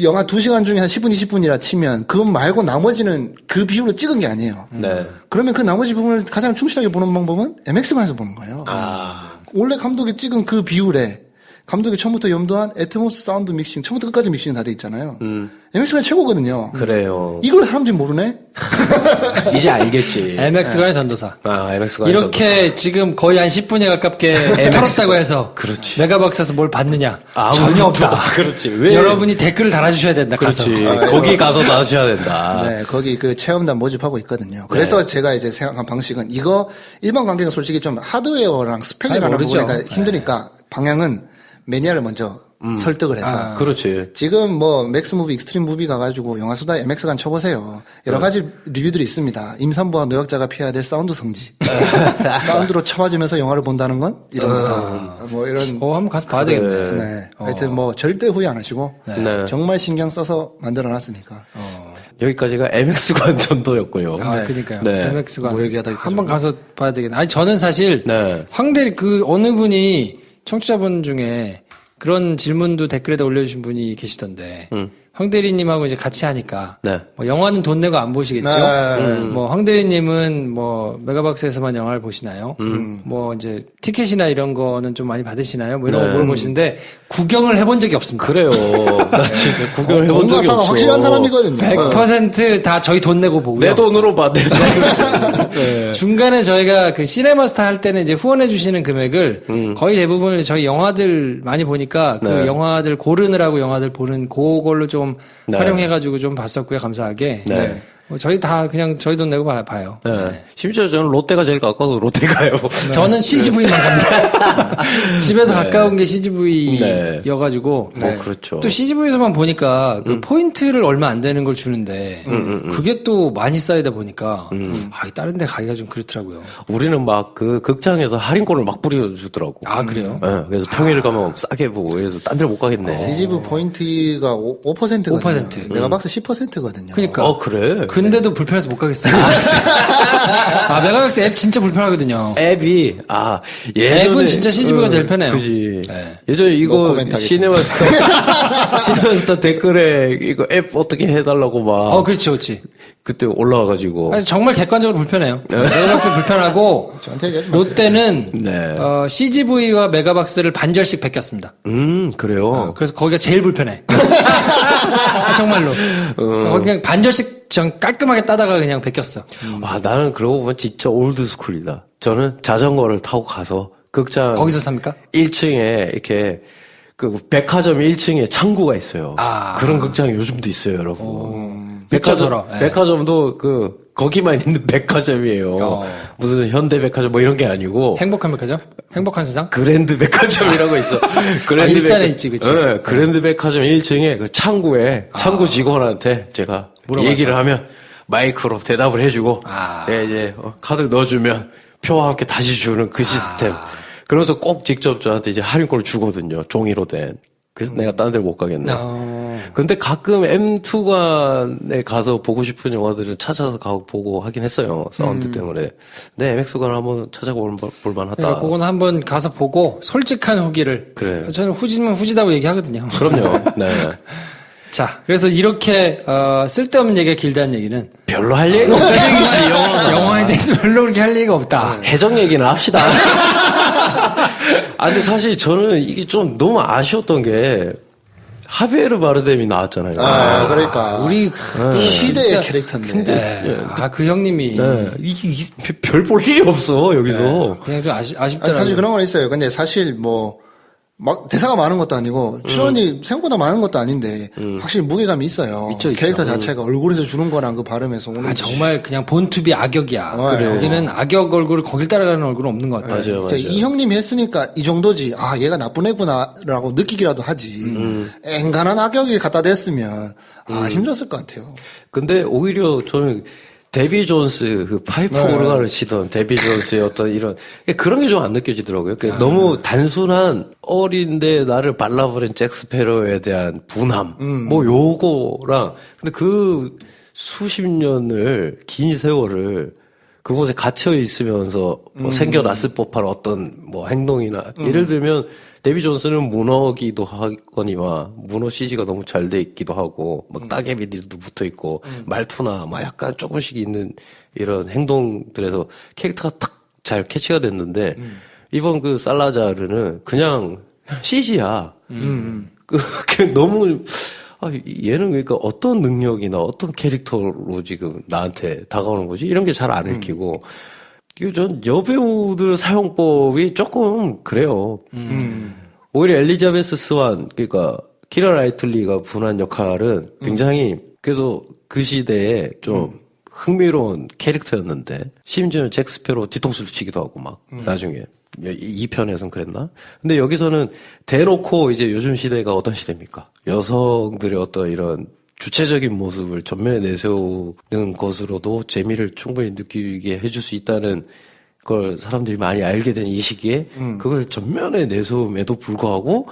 영화 2시간 중에 한 10분, 20분이라 치면 그것 말고 나머지는 그 비율로 찍은 게 아니에요. 네. 그러면 그 나머지 부분을 가장 충실하게 보는 방법은 MX관에서 보는 거예요. 원래 감독이 찍은 그 비율에 감독이 처음부터 염두한 애트모스 사운드 믹싱, 처음부터 끝까지 믹싱 다 돼 있잖아요. MX관이 최고거든요. 그래요. 이걸 사람들이 모르네? 이제 알겠지. IMAX관의 전도사. IMAX관 이렇게 지금 거의 한 10분에 가깝게 털었다고 해서 그렇지. 메가박스에서 뭘 받느냐? 전혀 없다. 그렇지. 왜? 여러분이 댓글을 달아주셔야 된다. 그렇지. 가서. 거기 가서 다셔야 된다. 네, 거기 체험단 모집하고 있거든요. 그래서 제가 이제 생각한 방식은 이거 일반 관객은 솔직히 좀 하드웨어랑 스펙에 관한 모르죠. 부분이 힘드니까 방향은 매니아를 먼저 설득을 해서. 그렇지. 지금 맥스 무비, 익스트림 무비 가가지고 영화수다 MX관 쳐보세요. 여러 가지 리뷰들이 있습니다. 임산부와 노약자가 피해야 될 사운드 성지. 사운드로 쳐맞으면서 영화를 본다는 건 이런 거다. 이런. 한번 가서 봐야 되겠네. 네. 하여튼 절대 후회 안 하시고. 네. 정말 신경 써서 만들어 놨으니까. 여기까지가 MX관 전도였고요. 그러니까요. 네. MX관. 뭐 얘기하다 한번 가서 봐야 되겠네. 아니, 저는 사실, 네. 황대리 어느 분이 청취자분 중에 그런 질문도 댓글에다 올려주신 분이 계시던데, 황대리님하고 이제 같이 하니까, 네. 영화는 돈 내고 안 보시겠죠? 네. 황대리님은 메가박스에서만 영화를 보시나요? 이제 티켓이나 이런 거는 좀 많이 받으시나요? 이런 거 물어보시는데, 구경을 해본 적이 없습니다. 그래요. 나 지금 구경을 해본 적이 없어. 확실한 사람이거든요. 100% 다 저희 돈 내고 보고요. 내 돈으로 받네. 네. 중간에 저희가 시네마스타 할 때는 이제 후원해 주시는 금액을 거의 대부분 저희 영화들 많이 보니까 그 네. 영화들 고르느라고 영화들 보는 그걸로 좀 네. 활용해가지고 좀 봤었고요. 감사하게. 네. 저희 다 그냥 저희 돈 내고 봐요. 네. 네. 심지어 저는 롯데가 제일 가까워서 롯데 가요. 저는 CGV만 갑니다. 집에서 가까운 게 CGV여가지고. 그렇죠. 또 CGV에서만 보니까 그 포인트를 얼마 안 되는 걸 주는데 그게 또 많이 쌓이다 보니까 다른 데 가기가 좀 그렇더라고요. 우리는 막 극장에서 할인권을 막 뿌려주더라고. 아, 그래요? 네. 그래서 평일 가면 싸게 보고 그래서 딴 데를 못 가겠네. CGV 포인트가 5%거든요. 5%. 메가박스 10%거든요. 그러니까. 그래? 근데도 불편해서 못 가겠어요. 메가박스 앱 진짜 불편하거든요. 앱이 예전에 앱은 진짜 CGV가 제일 편해요. 그지. 네. 예전에 이거 노코멘트 하겠습니다. 시네마스터 댓글에 이거 앱 어떻게 해달라고 막. 그렇죠, 그렇지. 그때 올라와가지고. 아니, 정말 객관적으로 불편해요. 메가박스 불편하고 저한테 얘기하지 마세요. 롯데는 네. CGV와 메가박스를 반절씩 베꼈습니다. 그래요. 그래서 거기가 제일 불편해. 정말로. 그냥 반절씩 깔끔하게 따다가 그냥 베꼈어. 나는 그러고 보면 진짜 올드스쿨이다. 저는 자전거를 타고 가서 극장 거기서 삽니까? 1층에 이렇게 백화점 1층에 창구가 있어요. 그런 극장이 요즘도 있어요, 여러분. 백화점도 거기만 있는 백화점이에요. 무슨 현대백화점 이런 게 아니고. 행복한 백화점? 행복한 세상? 그랜드 백화점이라고 있어. 그랜드 일산에 있지, 그치? 네, 그랜드 백화점 1층에 그 창구에 창구 직원한테 제가 물어봤어. 얘기를 하면 마이크로 대답을 해주고 제가 이제 카드를 넣어주면 표와 함께 다시 주는 그 시스템. 그러면서 꼭 직접 저한테 이제 할인권을 주거든요. 종이로 된. 그래서 내가 딴 데를 못 가겠네. 근데 가끔 M2관에 가서 보고 싶은 영화들을 찾아서 가고 보고 하긴 했어요. 사운드 때문에. 근데 MX관을 한번 찾아볼 만하다. 그러니까 그건 한번 가서 보고 솔직한 후기를. 그래. 저는 후지면 후지다고 얘기하거든요. 그럼요. 네. 자, 그래서 이렇게 쓸데없는 얘기가 길다는 얘기는 별로 할 얘기가 없다는 얘기지. 영화에 대해서 별로 그렇게 할 얘기가 없다. 해적 얘기는 합시다. 근데 사실 저는 이게 좀 너무 아쉬웠던 게 하비에르 바르뎀이 나왔잖아요. 그러니까 우리 시대의 진짜, 캐릭터인데. 그 형님이 네, 이게 별 볼 일이 없어 여기서. 그냥 좀 아쉽더라고요. 아니, 사실 그런 건 있어요. 근데 사실 막 대사가 많은 것도 아니고 출연이 생각보다 많은 것도 아닌데 확실히 무게감이 있어요. 있죠. 캐릭터 자체가 얼굴에서 주는 거랑 그 발음에서 오는 정말 그냥 본투비 악역이야. 그래요. 여기는 악역 얼굴을 거길 따라가는 얼굴은 없는 것 같아요. 맞아요. 이 형님이 했으니까 이 정도지. 얘가 나쁜 애구나라고 느끼기라도 하지. 앵간한 악역이 갖다 댔으면 힘들었을 것 같아요. 근데 오히려 저는 데비 존스 그 파이프 오르간을 치던 데비 존스의 어떤 이런 그런 게 좀 안 느껴지더라고요. 너무 단순한 어린데 나를 발라버린 잭 스패로에 대한 분함 뭐 요거랑 근데 그 수십 년을 긴 세월을 그곳에 갇혀 있으면서 뭐 생겨났을 법한 어떤 뭐 행동이나 예를 들면 데비 존스는 문어기도 하거니와 문어 CG가 너무 잘 돼 있기도 하고 막 따개비들도 붙어 있고 말투나 막 약간 조금씩 있는 이런 행동들에서 캐릭터가 탁 잘 캐치가 됐는데 이번 그 살라자르는 그냥 CG야. 너무 얘는 그러니까 어떤 능력이나 어떤 캐릭터로 지금 나한테 다가오는 거지? 이런 게 잘 안 읽히고 전 여배우들 사용법이 조금 그래요. 오히려 엘리자베스 스완, 그러니까 키라 라이틀리가 분한 역할은 굉장히 그래도 그 시대에 좀 흥미로운 캐릭터였는데 심지어 잭 스페로 뒤통수를 치기도 하고 막 나중에 2편에선 그랬나? 근데 여기서는 대놓고 이제 요즘 시대가 어떤 시대입니까? 여성들의 어떤 이런 주체적인 모습을 전면에 내세우는 것으로도 재미를 충분히 느끼게 해줄 수 있다는 걸 사람들이 많이 알게 된 이 시기에 그걸 전면에 내세움에도 불구하고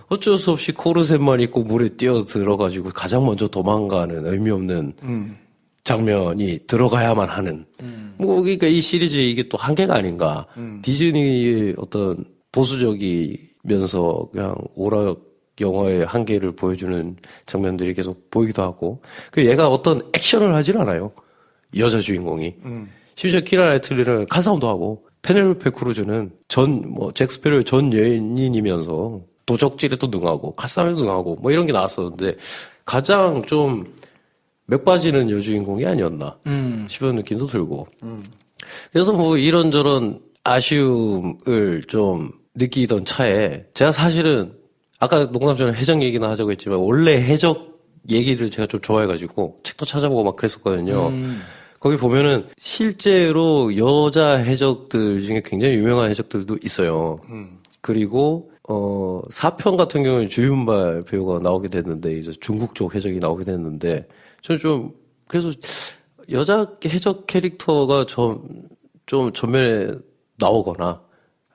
어쩔 수 없이 코르셋만 입고 물에 뛰어 들어가지고 가장 먼저 도망가는 의미 없는 장면이 들어가야만 하는 그러니까 이 시리즈의 이게 또 한계가 아닌가. 디즈니의 어떤 보수적이면서 그냥 오락 영화의 한계를 보여주는 장면들이 계속 보이기도 하고 얘가 어떤 액션을 하질 않아요. 여자 주인공이. 심지어 키라 라이틀리는 칼싸움도 하고 페넬로페 크루즈는 잭 스페로의 전 여인이면서 도적질에도 능하고 칼싸움에도 능하고 뭐 이런 게 나왔었는데 가장 좀 맥 빠지는 여주인공이 아니었나 싶은 느낌도 들고 그래서 뭐 이런저런 아쉬움을 좀 느끼던 차에 제가 사실은 아까 농담처럼 해적 얘기나 하자고 했지만 원래 해적 얘기를 제가 좀 좋아해가지고 책도 찾아보고 막 그랬었거든요. 거기 보면은 실제로 여자 해적들 중에 굉장히 유명한 해적들도 있어요. 그리고 4편 같은 경우는 주윤발 배우가 나오게 됐는데 이제 중국 쪽 해적이 나오게 됐는데 저는 좀 그래서 여자 해적 캐릭터가 좀 전면에 나오거나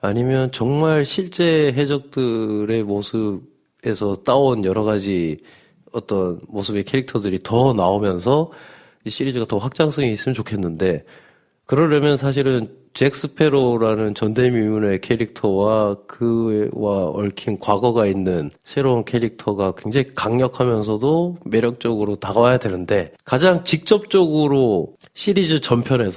아니면 정말 실제 해적들의 모습에서 따온 여러 가지 어떤 모습의 캐릭터들이 더 나오면서 이 시리즈가 더 확장성이 있으면 좋겠는데 그러려면 사실은 잭 스페로라는 전대미문의 캐릭터와 그와 얽힌 과거가 있는 새로운 캐릭터가 굉장히 강력하면서도 매력적으로 다가와야 되는데 가장 직접적으로 시리즈 전편을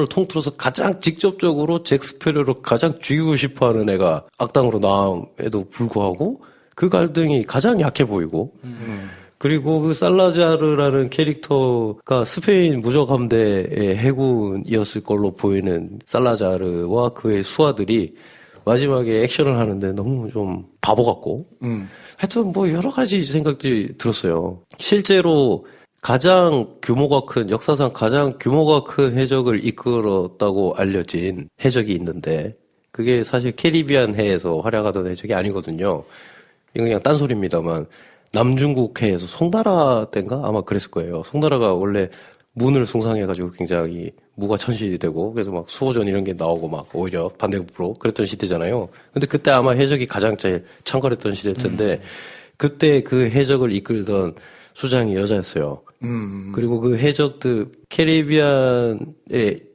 통틀어서 가장 직접적으로 잭 스페로를 가장 죽이고 싶어하는 애가 악당으로 나옴에도 불구하고 그 갈등이 가장 약해 보이고 그리고 그 살라자르라는 캐릭터가 스페인 무적 함대의 해군이었을 걸로 보이는 살라자르와 그의 수하들이 마지막에 액션을 하는데 너무 좀 바보 같고 하여튼 뭐 여러 가지 생각들이 들었어요. 실제로 가장 규모가 큰 역사상 가장 규모가 큰 해적을 이끌었다고 알려진 해적이 있는데 그게 사실 캐리비안 해에서 활약하던 해적이 아니거든요. 이건 그냥 딴소리입니다만 남중국해에서 송나라 때인가 아마 그랬을 거예요. 송나라가 원래 문을 숭상해가지고 굉장히 무가 천시되고 그래서 막 수호전 이런 게 나오고 막 오히려 반대급부로 그랬던 시대잖아요. 근데 그때 아마 해적이 가장 제일 창궐했던 시대일 텐데 그때 그 해적을 이끌던 수장이 여자였어요. 그리고 그 해적들, 캐리비안의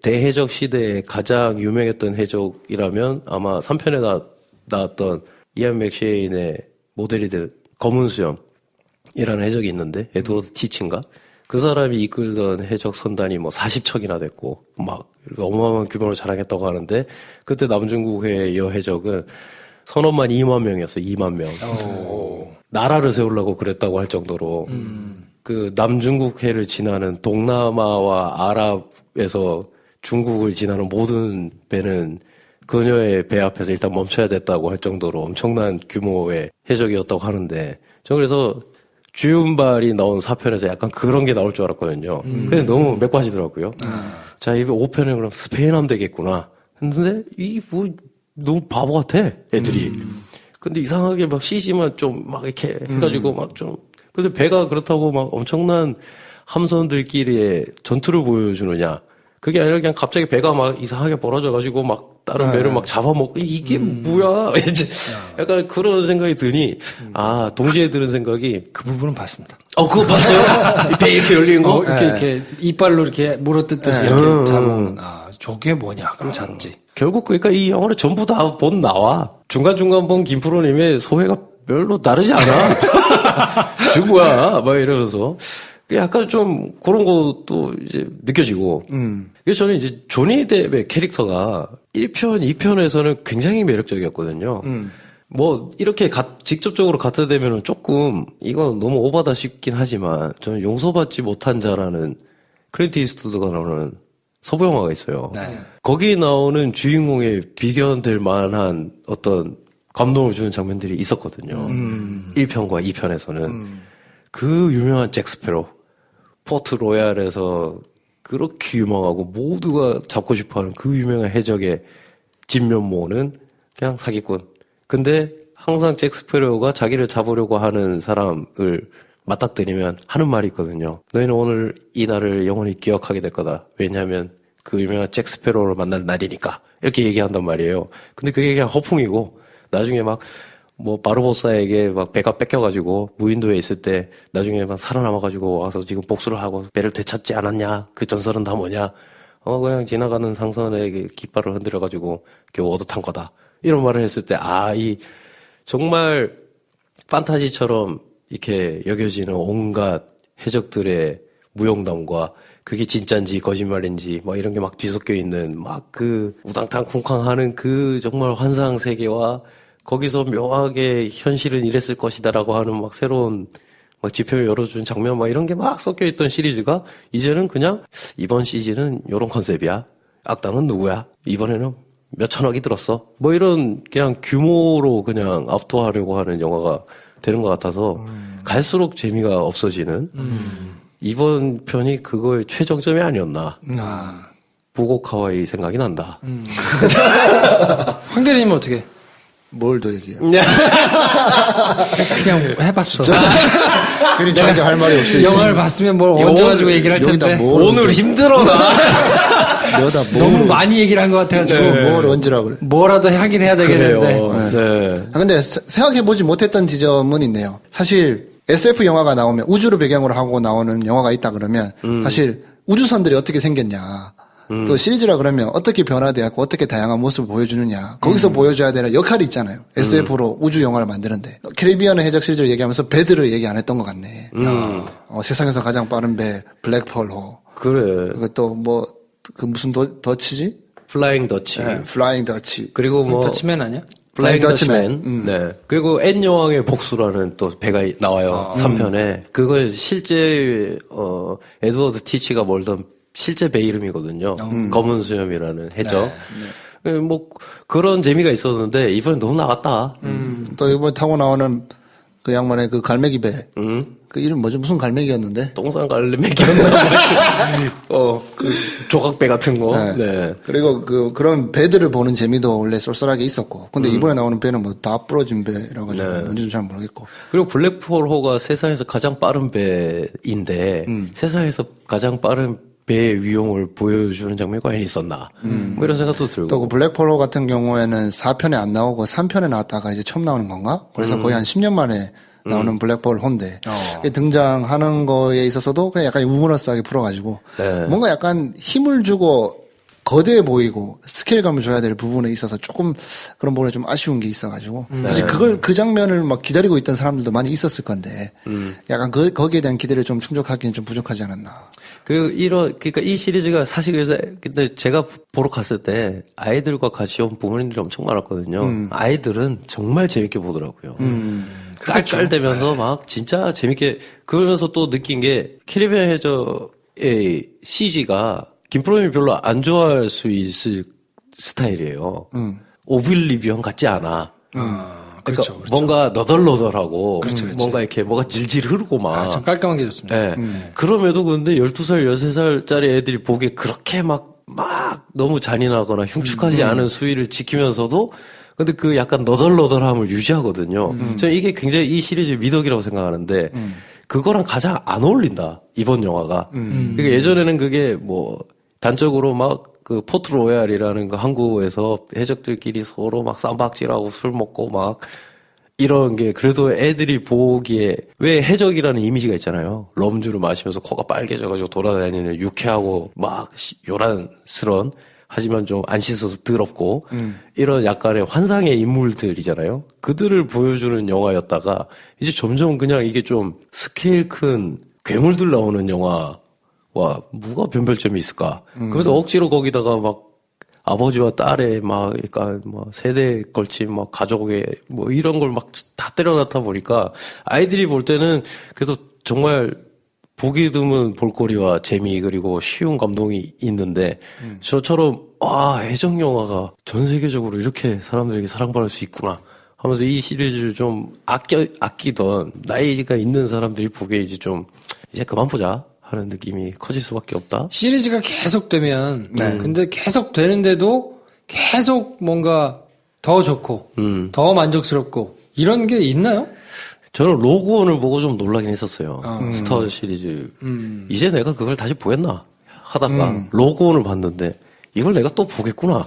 대해적 시대에 가장 유명했던 해적이라면 아마 3편에 나왔던 이안 맥셰인의 모델이들 검은 수염이라는 해적이 있는데, 에드워드 티치인가? 그 사람이 이끌던 해적 선단이 뭐 40척이나 됐고, 막 어마어마한 규모로 자랑했다고 하는데, 그때 남중국해 여해적은 선원만 2만 명이었어요, 2만 명. 나라를 세우려고 그랬다고 할 정도로, 그 남중국해를 지나는 동남아와 아랍에서 중국을 지나는 모든 배는 그녀의 배 앞에서 일단 멈춰야 됐다고 할 정도로 엄청난 규모의 해적이었다고 하는데, 저 그래서 주윤발이 나온 4편에서 약간 그런 게 나올 줄 알았거든요. 근데 너무 맥 빠지더라고요. 자, 이번 5편에 그럼 스페인 함 되겠구나. 근데 너무 바보 같아, 애들이. 근데 이상하게 막 CG만 좀 막 이렇게 해가지고 막 좀, 근데 배가 그렇다고 막 엄청난 함선들끼리의 전투를 보여주느냐. 그게 아니라 그냥 갑자기 배가 막 이상하게 벌어져가지고 막 다른 배를 막 잡아먹고 이게 뭐야. 이제 약간 그런 생각이 드니, 동시에 드는 생각이. 그 부분은 봤습니다. 그거 봤어요? 배 이렇게 열리는 거? 이렇게 이빨로 이렇게 물어뜯듯이 이렇게 잡아먹는, 저게 뭐냐. 그럼 잡지. 결국 그러니까 이 영화를 전부 다 본 나와. 중간중간 본 김프로님의 소회가 별로 다르지 않아. 지금 뭐야? 막 이러면서. 약간 좀 그런 것도 이제 느껴지고. 그래서 저는 이제 조니 뎁의 캐릭터가 1편, 2편에서는 굉장히 매력적이었거든요. 뭐 이렇게 직접적으로 갖다 대면은 조금 이건 너무 오바다 싶긴 하지만 저는 용서받지 못한 자라는 클린트 이스트우드가 나오는 서부 영화가 있어요. 네. 거기 나오는 주인공에 비견될 만한 어떤 감동을 주는 장면들이 있었거든요. 1편과 2편에서는. 그 유명한 잭 스패로, 포트 로얄에서 그렇게 유명하고 모두가 잡고 싶어하는 그 유명한 해적의 진면모는 그냥 사기꾼. 근데 항상 잭 스패로가 자기를 잡으려고 하는 사람을 맞닥뜨리면 하는 말이 있거든요. 너희는 오늘 이 날을 영원히 기억하게 될 거다. 왜냐하면 그 유명한 잭 스패로를 만난 날이니까. 이렇게 얘기한단 말이에요. 근데 그게 그냥 허풍이고 나중에 막 바르보사에게 막 배가 뺏겨가지고 무인도에 있을 때 나중에 막 살아남아가지고 와서 지금 복수를 하고 배를 되찾지 않았냐? 그 전설은 다 뭐냐? 그냥 지나가는 상선의 깃발을 흔들어가지고 겨우 얻어탄 거다. 이런 말을 했을 때, 이 정말 판타지처럼 이렇게 여겨지는 온갖 해적들의 무용담과 그게 진짜인지 거짓말인지 막 이런 게 막 뒤섞여 있는 막 그 우당탕 쿵쾅하는 그 정말 환상 세계와 거기서 묘하게 현실은 이랬을 것이다라고 하는 막 새로운 막 지평을 열어준 장면 막 이런 게 막 섞여 있던 시리즈가 이제는 그냥 이번 시즌은 요런 컨셉이야. 악당은 누구야? 이번에는 몇 천억이 들었어. 뭐 이런 그냥 규모로 그냥 압도하려고 하는 영화가 되는 것 같아서 갈수록 재미가 없어지는 이번 편이 그거의 최정점이 아니었나. 부곡하와이 생각이 난다. 황 대리님은 어떻게? 뭘 더 얘기해요? 그냥 해봤어. 괜히 자기 할 말이 없으니까. 영화를 봤으면 뭘 얹어가지고 얘기를 할 텐데. 오늘 힘들어, 나. 너무 많이 얘기를 한 것 같아가지고. 뭘 얹으라고 그래. 뭐라도 하긴 해야 되겠는데. 네. 근데 생각해보지 못했던 지점은 있네요. 사실 SF 영화가 나오면 우주를 배경으로 하고 나오는 영화가 있다 그러면 사실 우주선들이 어떻게 생겼냐. 또 시리즈라 그러면 어떻게 변화되었고 어떻게 다양한 모습을 보여주느냐. 거기서 보여줘야 되는 역할이 있잖아요. SF로 우주 영화를 만드는데. 캐리비안의 해적 시리즈를 얘기하면서 배들을 얘기 안 했던 것 같네. 세상에서 가장 빠른 배 블랙펄호. 그래. 그것도 무슨 더치지? 플라잉 더치. 네, 플라잉 더치. 그리고 더치맨 아니야? 플라잉 더치맨. 네. 그리고 앤 여왕의 복수라는 또 배가 나와요. 3편에. 그걸 실제 에드워드 티치가 몰던 실제 배 이름이거든요. 검은 수염이라는 해적. 네. 그런 재미가 있었는데 이번엔 너무 나갔다. 또 이번에 타고 나오는 그 양반의 그 갈매기 배. 그 이름 뭐지? 무슨 갈매기였는데? 똥산 갈매기였나? 그 조각배 같은 거. 네. 네. 그리고 그런 배들을 보는 재미도 원래 쏠쏠하게 있었고. 근데 이번에 나오는 배는 다 부러진 배라고 가지고 뭔지도 잘 모르겠고. 그리고 블랙펄호가 세상에서 가장 빠른 배인데 세상에서 가장 빠른 배의 위용을 보여주는 장면이 과연 있었나. 뭐 이런 생각도 들고. 또 그 블랙펄호 같은 경우에는 4편에 안 나오고 3편에 나왔다가 이제 처음 나오는 건가? 그래서 거의 한 10년 만에 나오는 블랙볼 혼데 등장하는 거에 있어서도 그냥 약간 유머러스하게 풀어가지고 네. 뭔가 약간 힘을 주고 거대해 보이고 스케일감을 줘야 될 부분에 있어서 조금 그런 부분에 좀 아쉬운 게 있어가지고 사실 그 장면을 막 기다리고 있던 사람들도 많이 있었을 건데 약간 거기에 대한 기대를 좀 충족하기는 좀 부족하지 않았나. 그러니까 이 시리즈가 사실 그래서 근데 제가 보러 갔을 때 아이들과 같이 온 부모님들이 엄청 많았거든요. 아이들은 정말 재밌게 보더라고요. 깔깔대면서 막 진짜 재밌게 그러면서 또 느낀 게 캐리비안 해저의 CG가 김프로님이 별로 안 좋아할 수 있을 스타일이에요. 오빌리비언 같지 않아. 그러니까 그렇죠. 뭔가 너덜너덜하고 그렇죠. 뭔가 이렇게 뭐가 질질 흐르고 막 참 깔끔한 게 좋습니다. 네. 그럼에도 근데 12살, 13살짜리 애들이 보기에 그렇게 막 너무 잔인하거나 흉측하지 않은 수위를 지키면서도 근데 그 약간 너덜너덜함을 유지하거든요. 저는 이게 굉장히 이 시리즈의 미덕이라고 생각하는데 그거랑 가장 안 어울린다. 이번 영화가. 그러니까 예전에는 그게 뭐 단적으로 막 그 포트 로얄이라는 그 항구에서 해적들끼리 서로 막 쌈박질하고 술 먹고 막 이런 게 그래도 애들이 보기에 왜 해적이라는 이미지가 있잖아요. 럼주를 마시면서 코가 빨개져가지고 돌아다니는 유쾌하고 막 요란스런 하지만 좀 안 씻어서 더럽고 이런 약간의 환상의 인물들이잖아요. 그들을 보여주는 영화였다가 이제 점점 그냥 이게 좀 스케일 큰 괴물들 나오는 영화와 뭐가 변별점이 있을까. 그래서 억지로 거기다가 막 아버지와 딸의 막, 그러니까 뭐 세대에 걸친 막 가족의 뭐 이런 걸 막 다 때려놨다 보니까 아이들이 볼 때는 그래도 정말 보기 드문 볼거리와 재미 그리고 쉬운 감동이 있는데 저처럼 해적 영화가 전 세계적으로 이렇게 사람들에게 사랑받을 수 있구나 하면서 이 시리즈를 좀 아끼던 나이가 있는 사람들이 보기에 이제 그만 보자 하는 느낌이 커질 수밖에 없다. 시리즈가 계속되면 근데 계속 되는데도 계속 뭔가 더 좋고 더 만족스럽고 이런 게 있나요? 저는 로그원을 보고 좀 놀라긴 했었어요. 스타워즈 시리즈. 이제 내가 그걸 다시 보겠나 하다가 로그원을 봤는데 이걸 내가 또 보겠구나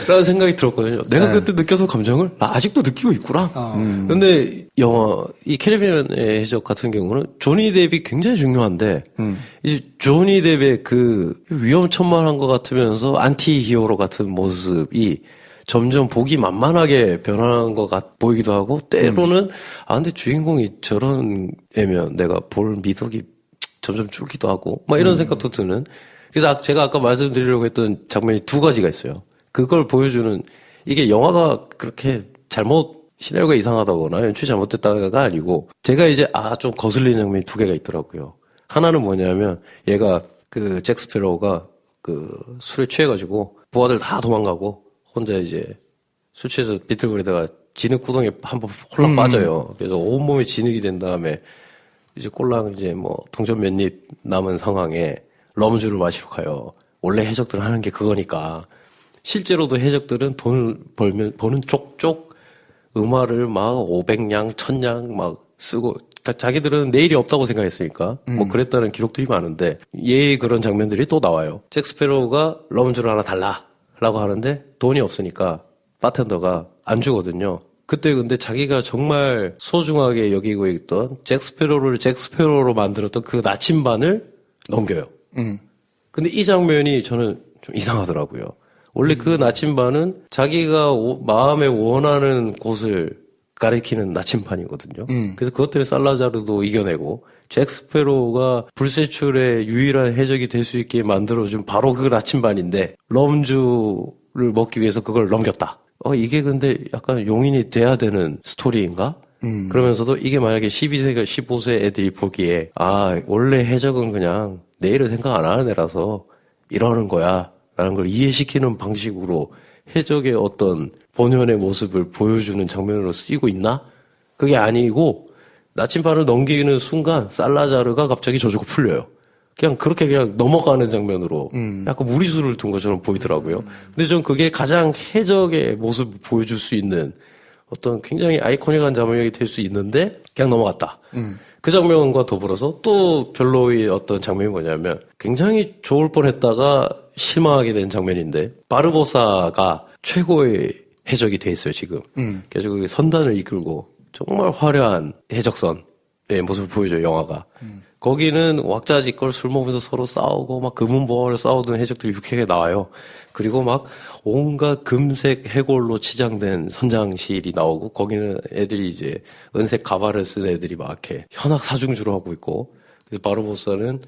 라는 생각이 들었거든요. 내가 그때 느꼈던 감정을 아직도 느끼고 있구나. 근데 이 캐리비안의 해적 같은 경우는 조니 뎁이 굉장히 중요한데 이제 조니 뎁의 그 위험천만한 것 같으면서 안티 히어로 같은 모습이 점점 보기 만만하게 변하는 것 보이기도 하고 때로는 근데 주인공이 저런 애면 내가 볼 미덕이 점점 줄기도 하고 막 이런 생각도 드는. 그래서 제가 아까 말씀드리려고 했던 장면이 두 가지가 있어요. 그걸 보여주는 이게 영화가 그렇게 시나리오가 이상하다거나 연출이 잘못됐다가 아니고 제가 이제 좀 거슬리는 장면이 두 개가 있더라고요. 하나는 뭐냐면 얘가 그 잭 스패로우가 그 술에 취해가지고 부하들 다 도망가고 혼자 이제 술 취해서 비틀거리다가 진흙 구덩이에 한번 홀랑 빠져요. 그래서 온몸에 진흙이 된 다음에 이제 꼴랑 이제 뭐 동전 몇 입 남은 상황에 럼주를 마시러 가요. 원래 해적들은 하는 게 그거니까. 실제로도 해적들은 돈을 버는 쪽쪽 음화를 막 500냥, 1000냥 막 쓰고, 그러니까 자기들은 내일이 없다고 생각했으니까 뭐 그랬다는 기록들이 많은데 그런 장면들이 또 나와요. 잭 스패로우가 럼주를 하나 달라라고 하는데 돈이 없으니까 바텐더가 안 주거든요. 그때 근데 자기가 정말 소중하게 여기고 있던 잭 스패로우를 잭 스패로우로 만들었던 그 나침반을 넘겨요. 근데 이 장면이 저는 좀 이상하더라고요. 원래 그 나침반은 자기가 마음에 원하는 곳을 가리키는 나침반이거든요. 그래서 그것 때문에 살라자르도 이겨내고 잭 스패로우가 불세출의 유일한 해적이 될 수 있게 만들어준 바로 그 나침반인데 럼주를 먹기 위해서 그걸 넘겼다. 이게 근데 약간 용인이 돼야 되는 스토리인가? 그러면서도 이게 만약에 12세가 15세 애들이 보기에 원래 해적은 그냥 내일을 생각 안 하는 애라서 이러는 거야 라는 걸 이해시키는 방식으로 해적의 어떤 본연의 모습을 보여주는 장면으로 쓰이고 있나? 그게 아니고 나침반을 넘기는 순간 살라자르가 갑자기 저주가 풀려요. 그냥 그렇게 그냥 넘어가는 장면으로 약간 무리수를 둔 것처럼 보이더라고요. 근데 전 그게 가장 해적의 모습을 보여줄 수 있는 어떤 굉장히 아이코닉한 장면이 될 수 있는데 그냥 넘어갔다. 그 장면과 더불어서 또 별로의 어떤 장면이 뭐냐면 굉장히 좋을 뻔했다가 실망하게 된 장면인데 바르보사가 최고의 해적이 돼 있어요 지금. 그래서 그 선단을 이끌고 정말 화려한 해적선의 모습을 보여줘요, 영화가. 거기는 왁자지껄 술 먹으면서 서로 싸우고 막 금은보화를 싸우던 해적들이 유쾌하게 나와요. 그리고 막 온갖 금색 해골로 치장된 선장실이 나오고 거기는 애들이 이제 은색 가발을 쓴 애들이 막 이렇게 현악 사중주로 하고 있고 그래서 바르보사는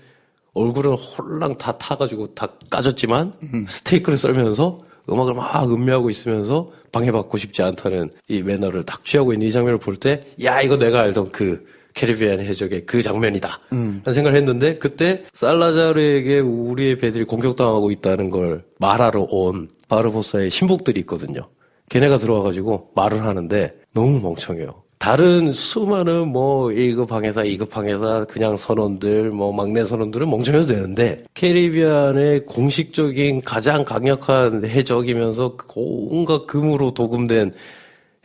얼굴은 홀랑 다 타가지고 다 까졌지만 스테이크를 썰면서 음악을 막 음미하고 있으면서 방해받고 싶지 않다는 이 매너를 딱 취하고 있는 이 장면을 볼 때 야 이거 내가 알던 그 캐리비안 해적의 그 장면이다 라는 생각을 했는데 그때 살라자르에게 우리의 배들이 공격당하고 있다는 걸 말하러 온 바르보사의 신복들이 있거든요. 걔네가 들어와가지고 말을 하는데 너무 멍청해요. 다른 수많은 뭐 1급 항해사, 2급 항해사, 그냥 선원들, 뭐 막내 선원들은 멍청해도 되는데 캐리비안의 공식적인 가장 강력한 해적이면서 온갖 금으로 도금된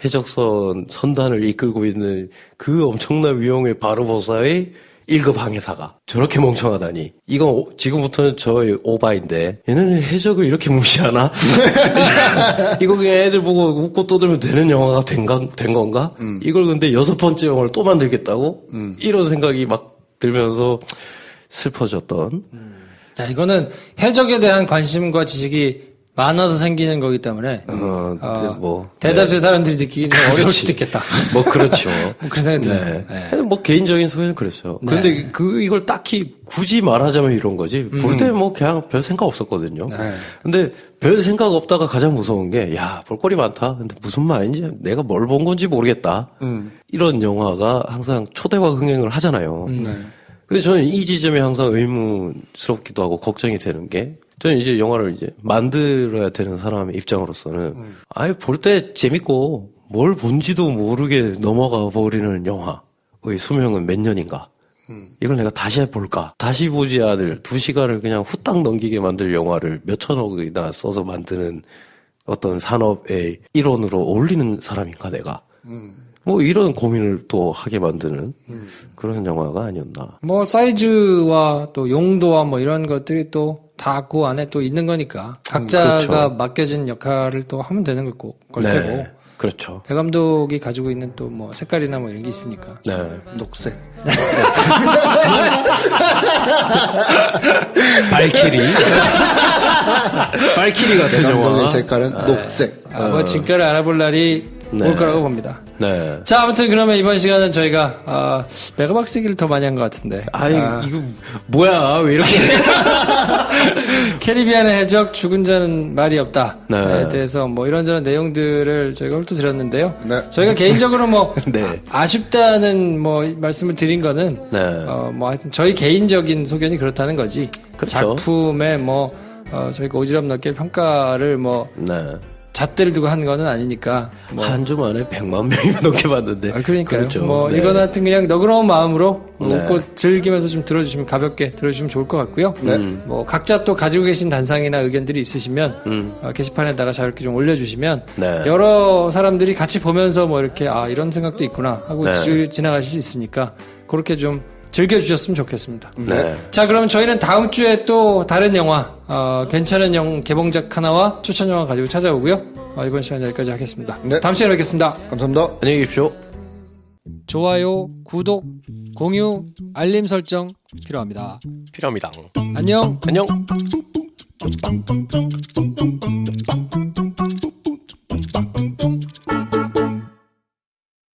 해적선 선단을 이끌고 있는 그 엄청난 위용의 바르보사의 1급 항해사가 저렇게 멍청하다니. 이건 지금부터는 저의 오바인데 얘는 해적을 이렇게 무시하나? 이거 그냥 애들 보고 웃고 떠들면 되는 영화가 된 건가? 이걸 근데 6번째 영화를 또 만들겠다고? 이런 생각이 막 들면서 슬퍼졌던. 자, 이거는 해적에 대한 관심과 지식이 많아서 생기는 거기 때문에 대다수의 사람들이 느끼기는 어려울 수도 있겠다. 뭐 그렇죠. 뭐 그런 생각이 드네요. 네. 뭐 개인적인 소회는 그랬어요. 네. 근데 이걸 딱히 굳이 말하자면 이런 거지. 볼 때 뭐 그냥 별 생각 없었거든요. 네. 근데 별 생각 없다가 가장 무서운 게 야, 볼거리 많다. 근데 무슨 말인지 내가 뭘 본 건지 모르겠다. 이런 영화가 항상 초대화 흥행을 하잖아요. 네. 근데 저는 이 지점이 항상 의문스럽기도 하고 걱정이 되는 게 저는 이제 영화를 이제 만들어야 되는 사람의 입장으로서는 아예 볼 때 재밌고 뭘 본지도 모르게 넘어가 버리는 영화의 수명은 몇 년인가? 이걸 내가 다시 해볼까? 다시 보지 않을 2시간을 그냥 후딱 넘기게 만들 영화를 몇 천억이나 써서 만드는 어떤 산업의 일원으로 어울리는 사람인가 내가? 뭐 이런 고민을 또 하게 만드는 그런 영화가 아니었나. 뭐 사이즈와 또 용도와 뭐 이런 것들이 또 다 그 안에 또 있는 거니까 각자가 그렇죠. 맡겨진 역할을 또 하면 되는 걸 네, 테고. 그렇죠. 배 감독이 가지고 있는 또 뭐 색깔이나 뭐 이런 게 있으니까. 네. 녹색. 발키리. 발키리 같은 감독의 영화. 색깔은 녹색. 뭐 진가를 알아볼 날이 올 거라고 봅니다. 네. 자, 아무튼 그러면 이번 시간은 저희가 메가박스 얘기를 더 많이 한 것 같은데. 이거 뭐야? 왜 이렇게? 캐리비안의 해적 죽은 자는 말이 없다에 네. 대해서 뭐 이런저런 내용들을 저희가 훑어드렸는데요. 네. 저희가 개인적으로 뭐 네. 아쉽다는 뭐 말씀을 드린 거는 네. 뭐 하여튼 저희 개인적인 소견이 그렇다는 거지. 그렇죠. 작품에 뭐 저희가 오지랖 넓게 평가를 뭐 네. 잣대를 두고 한 거는 아니니까. 뭐. 한 주 만에 100만 명이 넘게 봤는데. 그러니까요. 그렇죠. 뭐 네. 이건 하여튼 그냥 너그러운 마음으로 네. 웃고 즐기면서 좀 들어주시면 가볍게 들어주시면 좋을 것 같고요. 뭐 각자 또 가지고 계신 단상이나 의견들이 있으시면 게시판에다가 자유롭게 좀 올려주시면 네. 여러 사람들이 같이 보면서 뭐 이렇게 이런 생각도 있구나 하고 네. 지나가실 수 있으니까 그렇게 좀 즐겨주셨으면 좋겠습니다. 네. 자, 그러면 저희는 다음 주에 또 다른 영화, 괜찮은 개봉작 하나와 추천 영화 가지고 찾아오고요. 이번 시간 여기까지 하겠습니다. 네. 다음 시간에 뵙겠습니다. 감사합니다. 안녕히 계십시오. 좋아요, 구독, 공유, 알림 설정 필요합니다. 필요합니다. 안녕. 안녕.